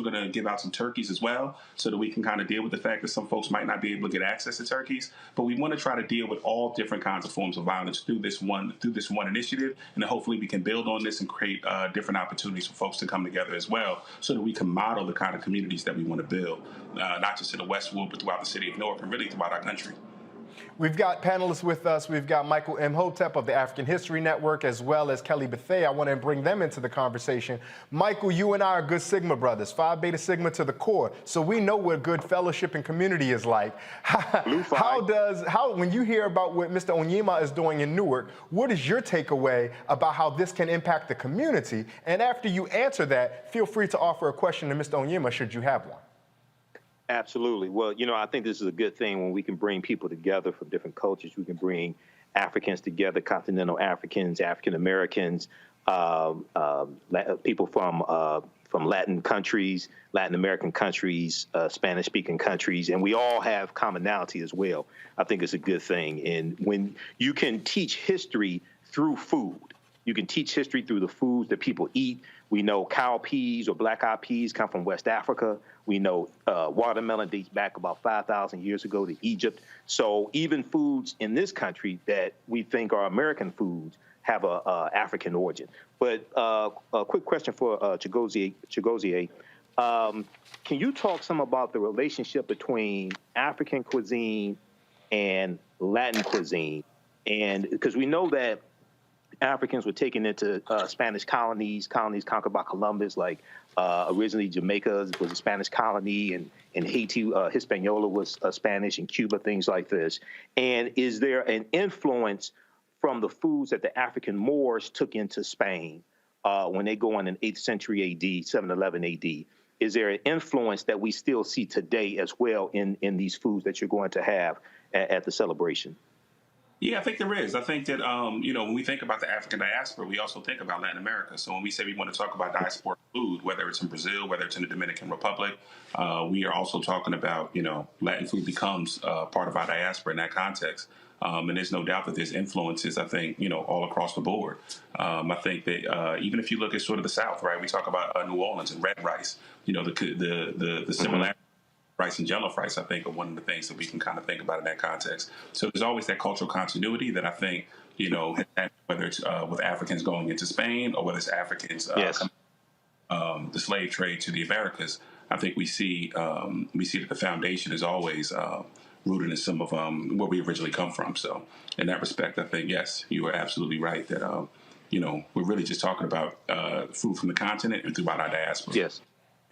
going to give out some turkeys as well, so that we can kind of deal with the fact that some folks might not be able to get access to turkeys. But we want to try to deal with all different kinds of forms of violence through this one initiative, and then hopefully we can build on this and create different opportunities for folks to come together as well, so that we can model the kind of communities that we want to build, not just in the Westwood, but throughout the city of Newark and really throughout our country. We've got panelists with us. We've got Michael Imhotep of the African History Network, as well as Kelly Bethea. I want to bring them into the conversation. Michael, you and I are good Sigma brothers, Phi Beta Sigma to the core. So we know what good fellowship and community is like. When you hear about what Mr. Onyema is doing in Newark, what is your takeaway about how this can impact the community? And after you answer that, feel free to offer a question to Mr. Onyema, should you have one. Absolutely. Well, I think this is a good thing when we can bring people together from different cultures. We can bring Africans together, continental Africans, African Americans, people from Latin countries, Latin American countries, Spanish-speaking countries, and we all have commonality as well. I think it's a good thing. And when you can teach history through food, you can teach history through the foods that people eat. We know cow peas or black-eyed peas come from West Africa. We know watermelon dates back about 5,000 years ago to Egypt. So even foods in this country that we think are American foods have a African origin. But a quick question for Chigozie. Can you talk some about the relationship between African cuisine and Latin cuisine? And because we know that Africans were taken into Spanish colonies conquered by Columbus, like originally Jamaica was a Spanish colony, and Haiti, Hispaniola was Spanish, and Cuba, things like this. And is there an influence from the foods that the African Moors took into Spain when they go on in 8th century AD, 711 AD? Is there an influence that we still see today as well in these foods that you're going to have at the celebration? Yeah, I think there is. I think that, when we think about the African diaspora, we also think about Latin America. So when we say we want to talk about diaspora food, whether it's in Brazil, whether it's in the Dominican Republic, we are also talking about, Latin food becomes part of our diaspora in that context. And there's no doubt that there's influences, I think, all across the board. I think that even if you look at sort of the South, right, we talk about New Orleans and red rice, the similarity. Rice and jollof rice, I think, are one of the things that we can kind of think about in that context. So there's always that cultural continuity that I think, whether it's with Africans going into Spain or whether it's Africans the slave trade to the Americas. I think we see that the foundation is always rooted in some of where we originally come from. So in that respect, I think, yes, you are absolutely right that, we're really just talking about food from the continent and throughout our diaspora. Yes.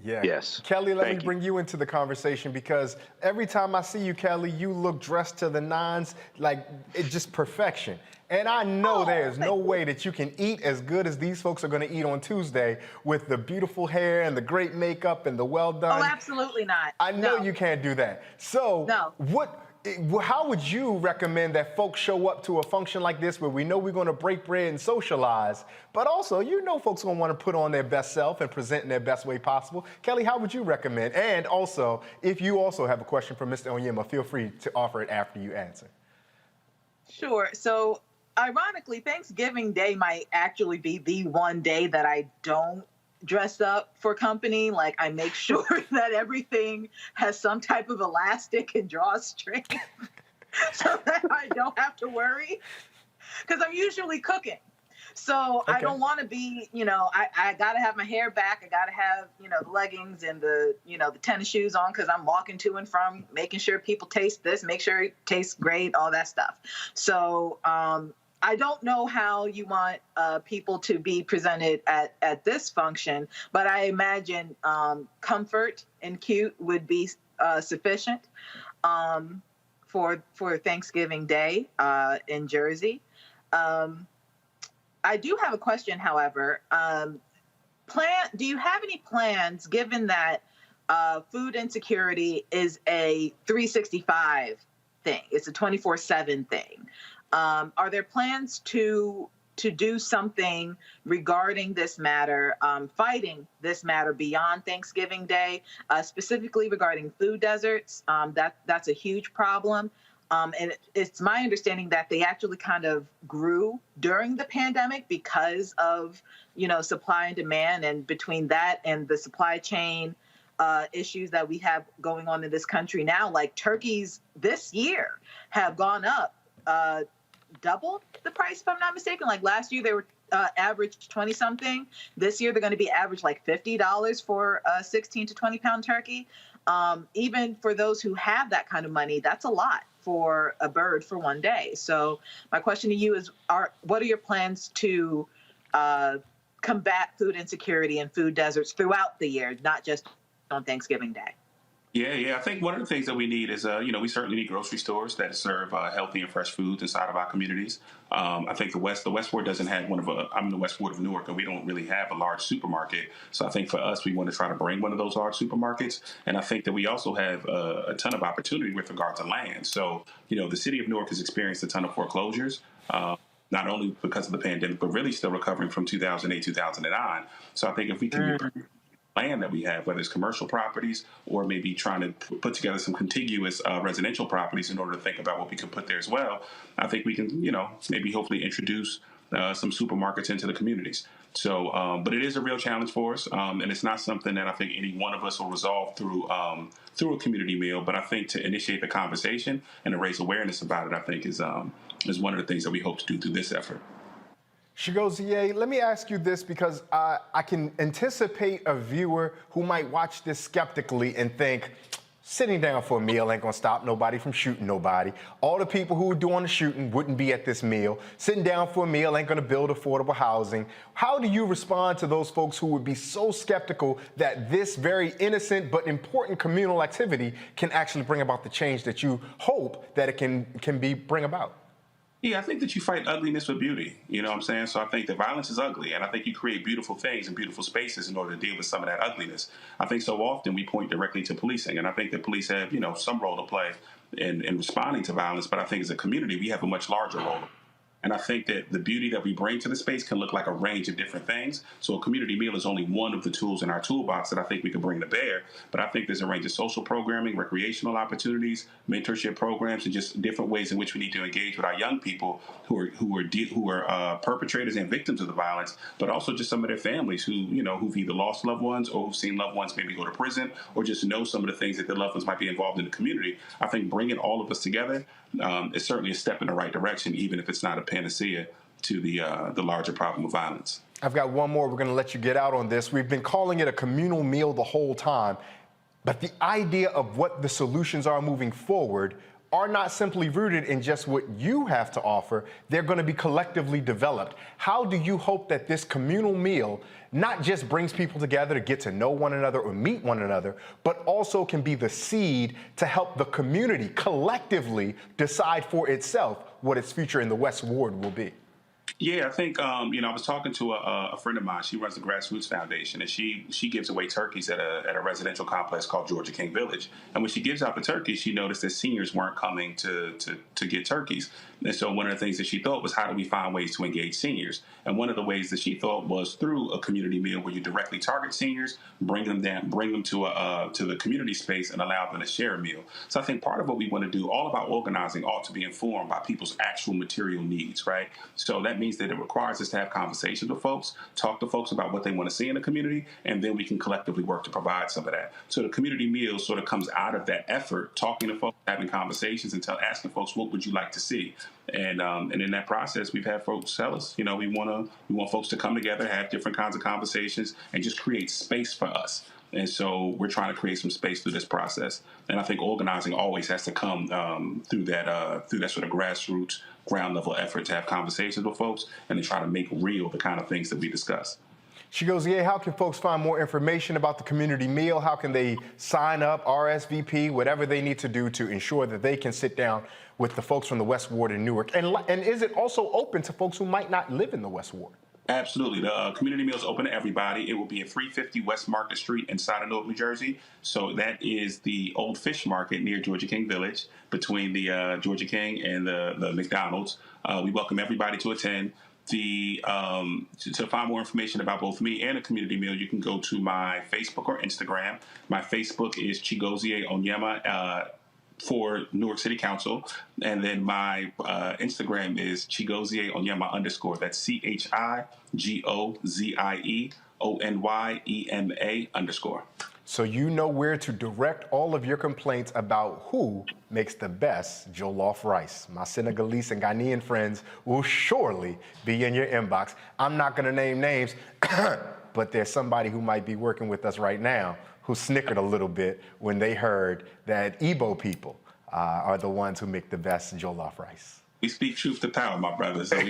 Yeah. Yes. Kelly, let me bring you into the conversation, because every time I see you, Kelly, you look dressed to the nines, like it's just perfection. And I know there's no way that you can eat as good as these folks are going to eat on Tuesday with the beautiful hair and the great makeup and the well done. Oh, absolutely not. I know you can't do that. So how would you recommend that folks show up to a function like this where we know we're going to break bread and socialize, but also folks are going to want to put on their best self and present in their best way possible? Kelly, how would you recommend? And also, if you also have a question for Mr. Onyema, feel free to offer it after you answer. Sure. So ironically, Thanksgiving Day might actually be the one day that I don't dress up for company. Like, I make sure that everything has some type of elastic and drawstring so that I don't have to worry, because I'm usually cooking. So I don't want to be, I got to have my hair back. I got to have, the leggings and the tennis shoes on, because I'm walking to and from, making sure people taste this, make sure it tastes great, all that stuff. So I don't know how you want people to be presented at this function, but I imagine comfort and cute would be sufficient for Thanksgiving Day in Jersey. I do have a question, however. Do you have any plans, given that food insecurity is a 365 thing, it's a 24/7 thing? Are there plans to do something regarding this matter, fighting this matter beyond Thanksgiving Day, specifically regarding food deserts? That's a huge problem. And it's my understanding that they actually kind of grew during the pandemic because of, supply and demand, and between that and the supply chain issues that we have going on in this country now, like turkeys this year have gone up double the price, if I'm not mistaken. Like last year they were average 20 something. This year they're going to be average like $50 for a 16 to 20 pound turkey. Even for those who have that kind of money, that's a lot for a bird for one day. So my question to you is, what are your plans to combat food insecurity and food deserts throughout the year, not just on Thanksgiving Day? Yeah. I think one of the things that we need is, we certainly need grocery stores that serve healthy and fresh foods inside of our communities. I think the West Ward doesn't have I'm in the West Ward of Newark, and we don't really have a large supermarket. So I think for us, we want to try to bring one of those large supermarkets. And I think that we also have a ton of opportunity with regard to land. So, the city of Newark has experienced a ton of foreclosures. Not only because of the pandemic, but really still recovering from 2008, 2009. So I think if we can land that we have, whether it's commercial properties or maybe trying to put together some contiguous residential properties in order to think about what we can put there as well, I think we can, maybe hopefully introduce some supermarkets into the communities. So, but it is a real challenge for us, and it's not something that I think any one of us will resolve through a community meal. But I think to initiate the conversation and to raise awareness about it, I think is one of the things that we hope to do through this effort. Chigozie, let me ask you this, because I can anticipate a viewer who might watch this skeptically and think, sitting down for a meal ain't gonna stop nobody from shooting nobody. All the people who are doing the shooting wouldn't be at this meal. Sitting down for a meal ain't gonna build affordable housing. How do you respond to those folks who would be so skeptical that this very innocent but important communal activity can actually bring about the change that you hope that it can bring about? Yeah, I think that you fight ugliness with beauty. You know what I'm saying? So I think that violence is ugly, and I think you create beautiful things and beautiful spaces in order to deal with some of that ugliness. I think so often we point directly to policing, and I think that police have, some role to play in responding to violence, but I think as a community, we have a much larger role. And I think that the beauty that we bring to the space can look like a range of different things. So a community meal is only one of the tools in our toolbox that I think we can bring to bear. But I think there's a range of social programming, recreational opportunities, mentorship programs, and just different ways in which we need to engage with our young people who are perpetrators and victims of the violence, but also just some of their families who've either lost loved ones or who've seen loved ones maybe go to prison, or just know some of the things that their loved ones might be involved in the community. I think bringing all of us together is certainly a step in the right direction, even if it's not a panacea to the larger problem of violence. I've got one more. We're going to let you get out on this. We've been calling it a communal meal the whole time, but the idea of what the solutions are moving forward are not simply rooted in just what you have to offer. They're going to be collectively developed. How do you hope that this communal meal not just brings people together to get to know one another or meet one another, but also can be the seed to help the community collectively decide for itself what its future in the West Ward will be? Yeah, I think I was talking to a friend of mine. She runs the Grassroots Foundation, and she gives away turkeys at a residential complex called Georgia King Village. And when she gives out the turkeys, she noticed that seniors weren't coming to get turkeys. And so one of the things that she thought was, how do we find ways to engage seniors? And one of the ways that she thought was through a community meal where you directly target seniors, bring them to the community space, and allow them to share a meal. So I think part of what we want to do, all of our organizing ought to be informed by people's actual material needs, right? So that means that it requires us to have conversations with folks, talk to folks about what they want to see in the community, and then we can collectively work to provide some of that. So the community meal sort of comes out of that effort, talking to folks, having conversations, and asking folks, what would you like to see? And in that process, we've had folks tell us, we want folks to come together, have different kinds of conversations, and just create space for us. And so we're trying to create some space through this process. And I think organizing always has to come through that sort of grassroots, ground level effort to have conversations with folks and to try to make real the kind of things that we discuss. Chigozie, how can folks find more information about the community meal? How can they sign up, RSVP, whatever they need to do to ensure that they can sit down with the folks from the West Ward in Newark? And is it also open to folks who might not live in the West Ward? Absolutely. The community meal is open to everybody. It will be at 350 West Market Street inside of Newark, New Jersey. So that is the old fish market near Georgia King Village, between the Georgia King and the McDonald's. We welcome everybody to attend. To find more information about both me and the community meal, you can go to my Facebook or Instagram. My Facebook is Chigozie Onyema for Newark City Council, and then my Instagram is Chigozie Onyema _. That's CHIGOZIEONYEMA _. So you know where to direct all of your complaints about who makes the best jollof rice. My Senegalese and Ghanaian friends will surely be in your inbox. I'm not going to name names, but there's somebody who might be working with us right now who snickered a little bit when they heard that Igbo people are the ones who make the best jollof rice. We speak truth to power, my brothers. So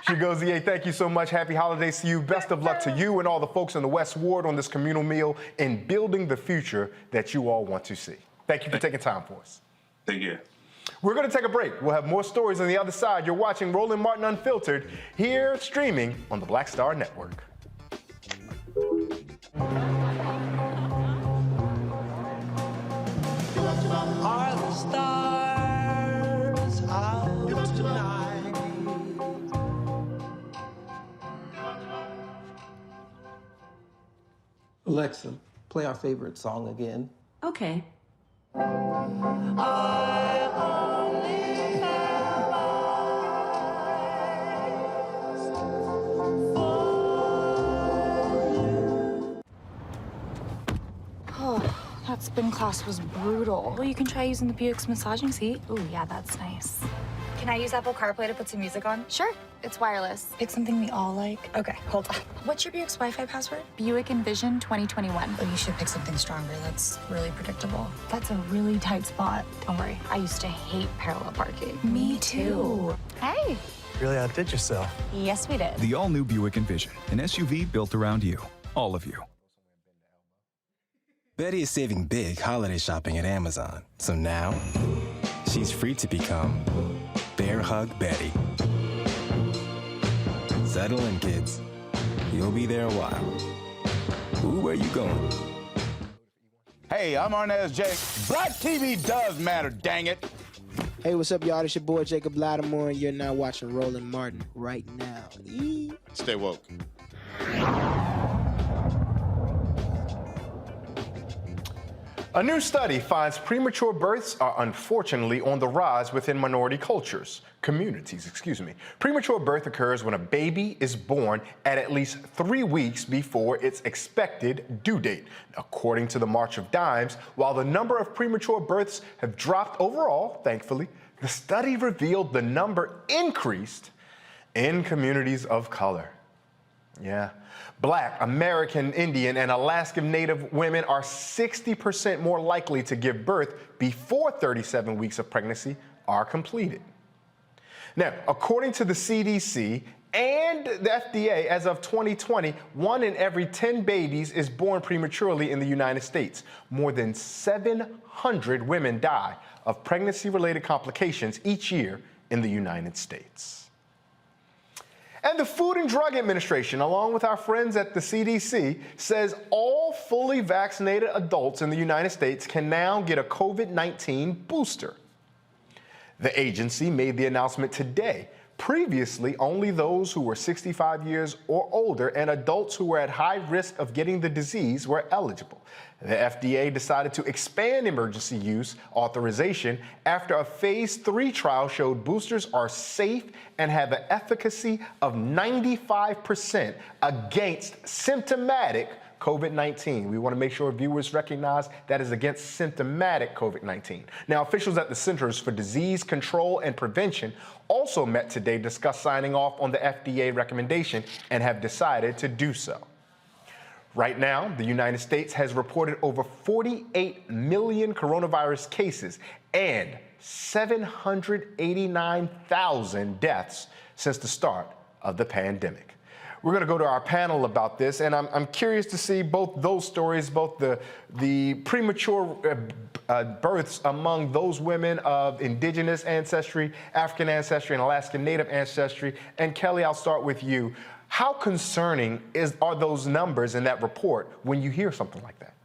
Chigozie, thank you so much. Happy holidays to you. Best of luck to you and all the folks in the West Ward on this communal meal in building the future that you all want to see. Thank you for taking time for us. Thank you. We're going to take a break. We'll have more stories on the other side. You're watching Roland Martin Unfiltered, here streaming on the Black Star Network. Are the stars out tonight? Alexa, play our favorite song again. Okay. Oh, that spin class was brutal. Well, you can try using the Buick's massaging seat. Ooh, yeah, that's nice. Can I use Apple CarPlay to put some music on? Sure. It's wireless. Pick something we all like. Okay, hold on. What's your Buick's Wi-Fi password? Buick Envision 2021. Oh, you should pick something stronger. That's really predictable. That's a really tight spot. Don't worry. I used to hate parallel parking. Me too. Hey. Really outdid yourself. Yes, we did. The all-new Buick Envision, an SUV built around you, all of you. Betty is saving big holiday shopping at Amazon. So now, she's free to become Bear Hug Betty. Settle in, kids. You'll be there a while. Ooh, where you going? Hey, I'm Arnez Jake. Black TV does matter, dang it. Hey, what's up, y'all? It's your boy Jacob Lattimore, and you're now watching Roland Martin right now. Stay woke. A new study finds premature births are unfortunately on the rise within communities. Premature birth occurs when a baby is born at least 3 weeks before its expected due date. According to the March of Dimes, while the number of premature births have dropped overall, thankfully, the study revealed the number increased in communities of color. Yeah. Black, American, Indian, and Alaskan Native women are 60% more likely to give birth before 37 weeks of pregnancy are completed. Now, according to the CDC and the FDA, as of 2020, 1 in every 10 babies is born prematurely in the United States. More than 700 women die of pregnancy-related complications each year in the United States. And the Food and Drug Administration, along with our friends at the CDC, says all fully vaccinated adults in the United States can now get a COVID-19 booster. The agency made the announcement today. Previously, only those who were 65 years or older and adults who were at high risk of getting the disease were eligible. The FDA decided to expand emergency use authorization after a phase 3 trial showed boosters are safe and have an efficacy of 95% against symptomatic COVID-19. We want to make sure viewers recognize that is against symptomatic COVID-19. Now, officials at the Centers for Disease Control and Prevention also met today to discuss signing off on the FDA recommendation and have decided to do so. Right now, the United States has reported over 48 million coronavirus cases and 789,000 deaths since the start of the pandemic. We're going to go to our panel about this, and I'm curious to see both those stories, both the premature births among those women of indigenous ancestry, African ancestry, and Alaskan Native ancestry. And Kelly, I'll start with you. How concerning are those numbers in that report when you hear something like that?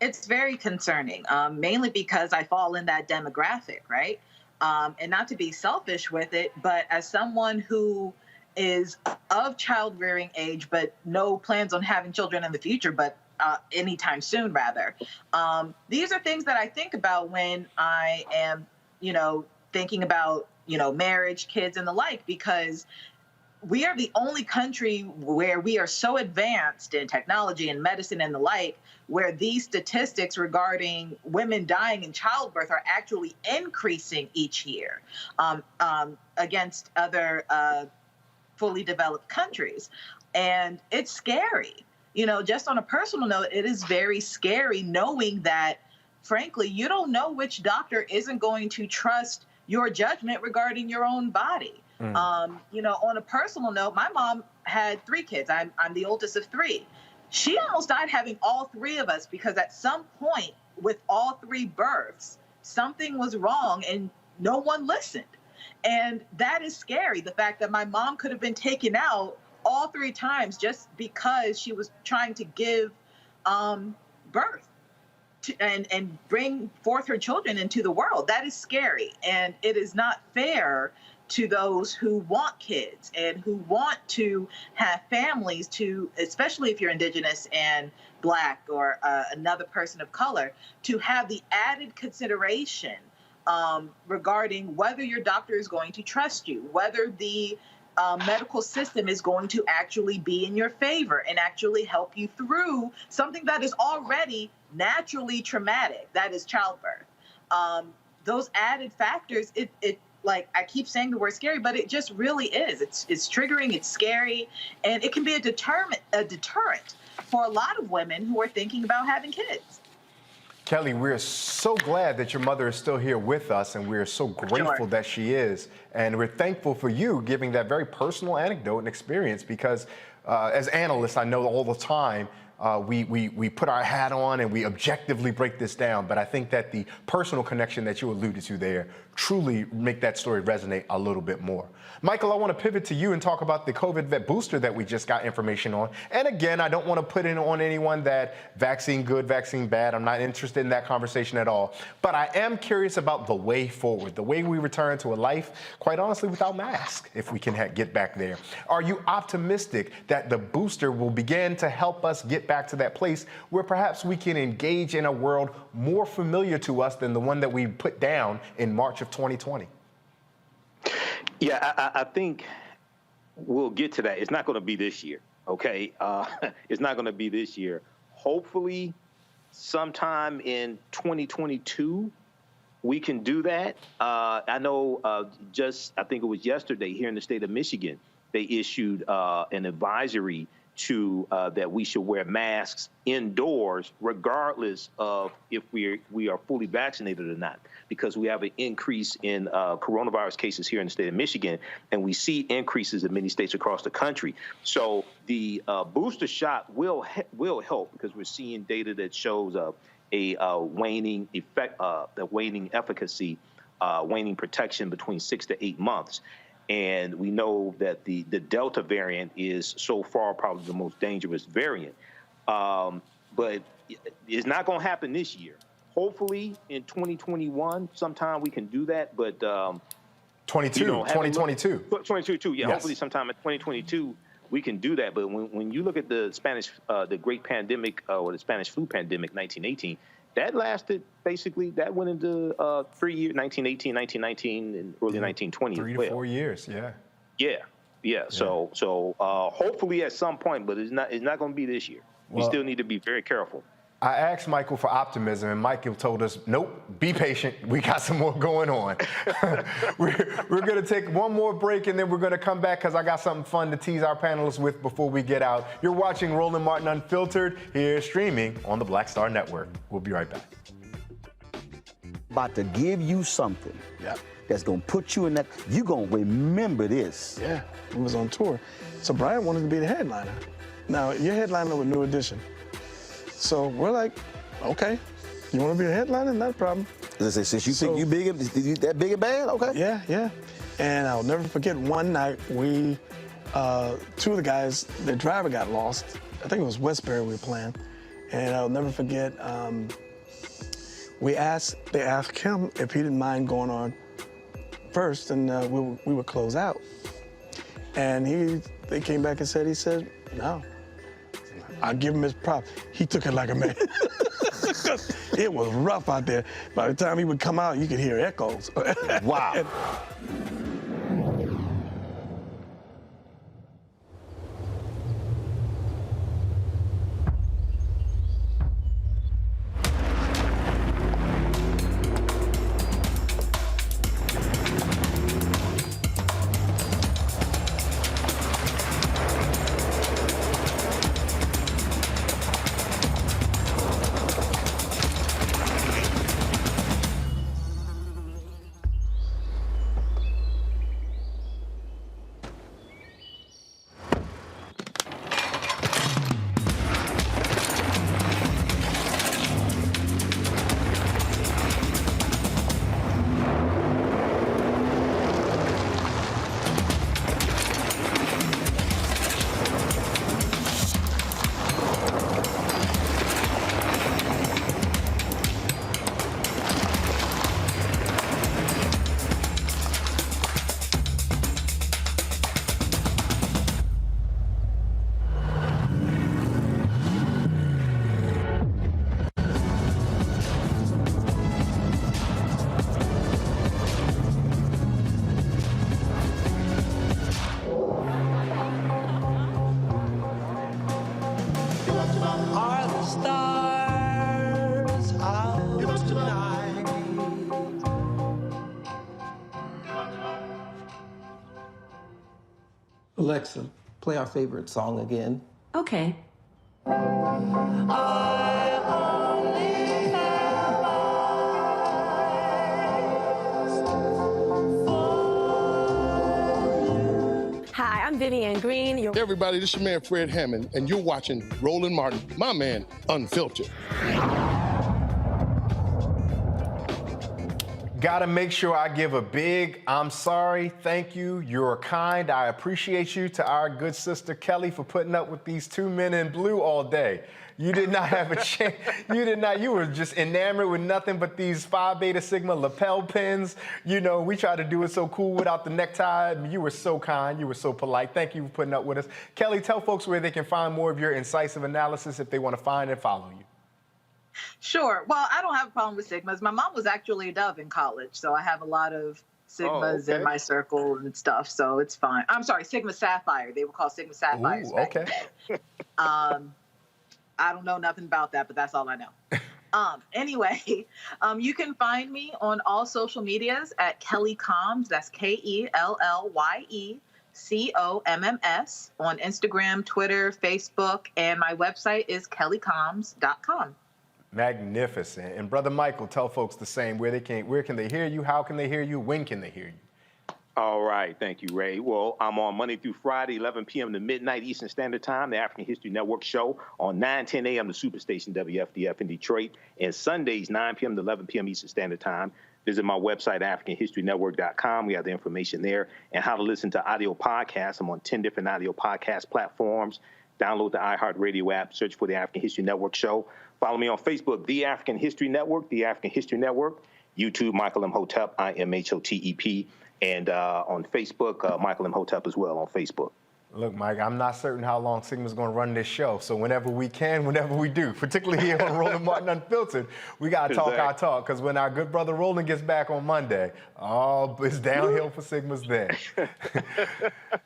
It's very concerning, mainly because I fall in that demographic, right? And not to be selfish with it, but as someone who is of child-rearing age, but no plans on having children in the future, but anytime soon, rather. These are things that I think about when I am, thinking about, marriage, kids, and the like, because we are the only country where we are so advanced in technology and medicine and the like, where these statistics regarding women dying in childbirth are actually increasing each year against other fully developed countries. And it's scary. Just on a personal note, it is very scary knowing that, frankly, you don't know which doctor isn't going to trust your judgment regarding your own body. On a personal note, my mom had 3 kids. I'm the oldest of 3. She almost died having all 3 of us because at some point with all 3 births, something was wrong and no one listened. And that is scary. The fact that my mom could have been taken out all 3 times just because she was trying to give birth and bring forth her children into the world. That is scary. And it is not fair to those who want kids and who want to have families, especially if you're indigenous and Black or another person of color, to have the added consideration regarding whether your doctor is going to trust you, whether the medical system is going to actually be in your favor and actually help you through something that is already naturally traumatic, that is childbirth. Those added factors, it like I keep saying the word scary, but it just really is. It's triggering, it's scary, and it can be a deterrent for a lot of women who are thinking about having kids. Kelly, we're so glad that your mother is still here with us, and we're so grateful that she is. And we're thankful for you giving that very personal anecdote and experience because as analysts, I know all the time, we put our hat on and we objectively break this down. But I think that the personal connection that you alluded to there truly make that story resonate a little bit more. Michael, I want to pivot to you and talk about the COVID vet booster that we just got information on. And again, I don't want to put in on anyone that vaccine good, vaccine bad. I'm not interested in that conversation at all. But I am curious about the way forward, the way we return to a life, quite honestly, without masks, if we can get back there. Are you optimistic that the booster will begin to help us get back to that place where perhaps we can engage in a world more familiar to us than the one that we put down in March of 2020? Yeah, I think we'll get to that. It's not going to be this year, okay? It's not going to be this year. Hopefully, sometime in 2022, we can do that. I know I think it was yesterday here in the state of Michigan, they issued an advisory to that we should wear masks indoors, regardless of if we are fully vaccinated or not, because we have an increase in coronavirus cases here in the state of Michigan, and we see increases in many states across the country. So the booster shot will help because we're seeing data that shows a waning effect, the waning efficacy, waning protection between 6 to 8 months. And we know that the Delta variant is so far probably the most dangerous variant. But it's not going to happen this year. Hopefully in 2021, sometime we can do that. But 2022. 2022, yeah. Yes. Hopefully sometime in 2022 we can do that. But when you look at the the Great Pandemic or the Spanish flu pandemic, 1918, that lasted basically, that went into 3 years, 1918, 1919, and early 1920 3 as to well. 4 years, yeah. Yeah. So hopefully at some point, but it's not going to be this year. We still need to be very careful. I asked Michael for optimism, and Michael told us, nope, be patient. We got some more going on. We're going to take one more break, and then we're going to come back because I got something fun to tease our panelists with before we get out. You're watching Roland Martin Unfiltered, here streaming on the Black Star Network. We'll be right back. About to give you something that's going to put you in that. You're going to remember this. Yeah, we was on tour. So Brian wanted to be the headliner. Now, you're headliner with New Edition. So we're like, okay, you want to be a headliner? Not a problem. Since you think you big, that big and bad? Okay. Yeah. And I'll never forget one night we, two of the guys, the driver got lost. I think it was Westbury we were playing. And I'll never forget, they asked him if he didn't mind going on first, and we would close out. And they came back and he said, no. I give him his prop. He took it like a man. It was rough out there. By the time he would come out, you could hear echoes. Wow. Are the stars out tonight? Alexa, play our favorite song again. Okay. Hi, I'm Vivian Green. Hey everybody, this is your man Fred Hammond, and you're watching Roland Martin, my man, Unfiltered. Gotta make sure I give a big I'm sorry, thank you, you're kind, I appreciate you to our good sister Kelly for putting up with these two men in blue all day. You did not have a chance. You were just enamored with nothing but these Phi Beta Sigma lapel pins. You know, we tried to do it so cool without the necktie. You were so kind, you were so polite. Thank you for putting up with us. Kelly, tell folks where they can find more of your incisive analysis if they want to find and follow you. Sure. Well, I don't have a problem with Sigmas. My mom was actually a Dove in college, so I have a lot of Sigmas in my circle and stuff, so it's fine. I'm sorry, Sigma Sapphire. They were called Sigma Sapphires back in the day. I don't know nothing about that, but that's all I know. Anyway, you can find me on all social medias at Kelly Combs. That's KELLYECOMMS on Instagram, Twitter, Facebook, and my website is kellycombs.com. Magnificent. And Brother Michael, tell folks the same. Where can they hear you? How can they hear you? When can they hear you? All right. Thank you, Ray. Well, I'm on Monday through Friday, 11 p.m. to midnight Eastern Standard Time, the African History Network show on 9:10 a.m. the Superstation WFDF in Detroit, and Sundays, 9 p.m. to 11 p.m. Eastern Standard Time, visit my website, AfricanHistoryNetwork.com. We have the information there, and how to listen to audio podcasts. I'm on 10 different audio podcast platforms. Download the iHeartRadio app, search for the African History Network show. Follow me on Facebook, The African History Network, The African History Network. YouTube, Michael M. Hotep, IMHOTEP. And on Facebook, Michael M. Hotep as well on Facebook. Look, Mike, I'm not certain how long Sigma's going to run this show. So whenever we can, whenever we do, particularly here on Roland Martin Unfiltered, we got to talk our talk. Because when our good brother Roland gets back on Monday, it's downhill for Sigma's then.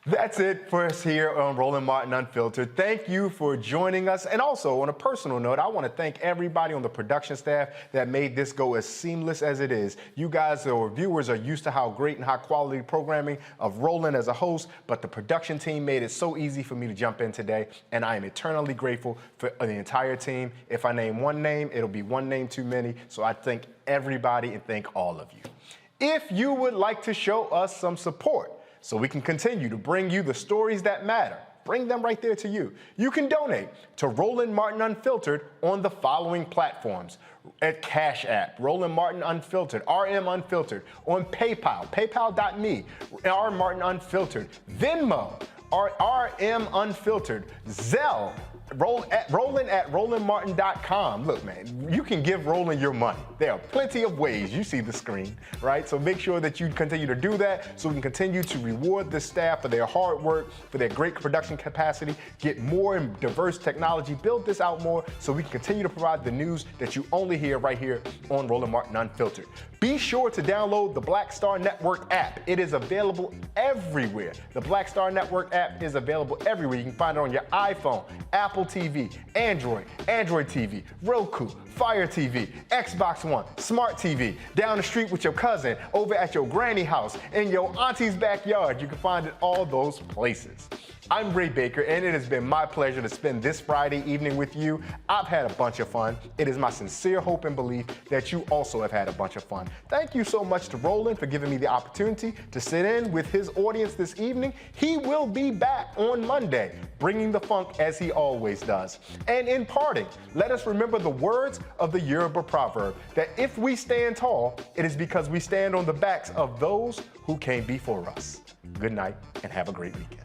That's it for us here on Roland Martin Unfiltered. Thank you for joining us. And also, on a personal note, I want to thank everybody on the production staff that made this go as seamless as it is. You guys, or viewers, are used to how great and high quality programming of Roland as a host, but the production team made it so easy for me to jump in today, and I am eternally grateful for the entire team. If I name one name, it'll be one name too many, so I thank everybody and thank all of you. If you would like to show us some support so we can continue to bring you the stories that matter, bring them right there to you. You can donate to Roland Martin Unfiltered on the following platforms. At Cash App, Roland Martin Unfiltered, RM Unfiltered, on PayPal, paypal.me, R Martin Unfiltered, Venmo, RM Unfiltered, Zelle, Roland at RolandMartin.com. Look, man, you can give Roland your money. There are plenty of ways. You see the screen, right? So make sure that you continue to do that so we can continue to reward the staff for their hard work, for their great production capacity, get more and diverse technology, build this out more so we can continue to provide the news that you only hear right here on Roland Martin Unfiltered. Be sure to download the Black Star Network app. It is available everywhere. The Black Star Network app is available everywhere. You can find it on your iPhone, Apple TV, Android TV, Roku, Fire TV, Xbox One, Smart TV, down the street with your cousin, over at your granny house, in your auntie's backyard. You can find it all those places. I'm Ray Baker, and it has been my pleasure to spend this Friday evening with you. I've had a bunch of fun. It is my sincere hope and belief that you also have had a bunch of fun. Thank you so much to Roland for giving me the opportunity to sit in with his audience this evening. He will be back on Monday, bringing the funk as he always does. And in parting, let us remember the words of the Yoruba proverb that if we stand tall, it is because we stand on the backs of those who came before us. Good night and have a great weekend.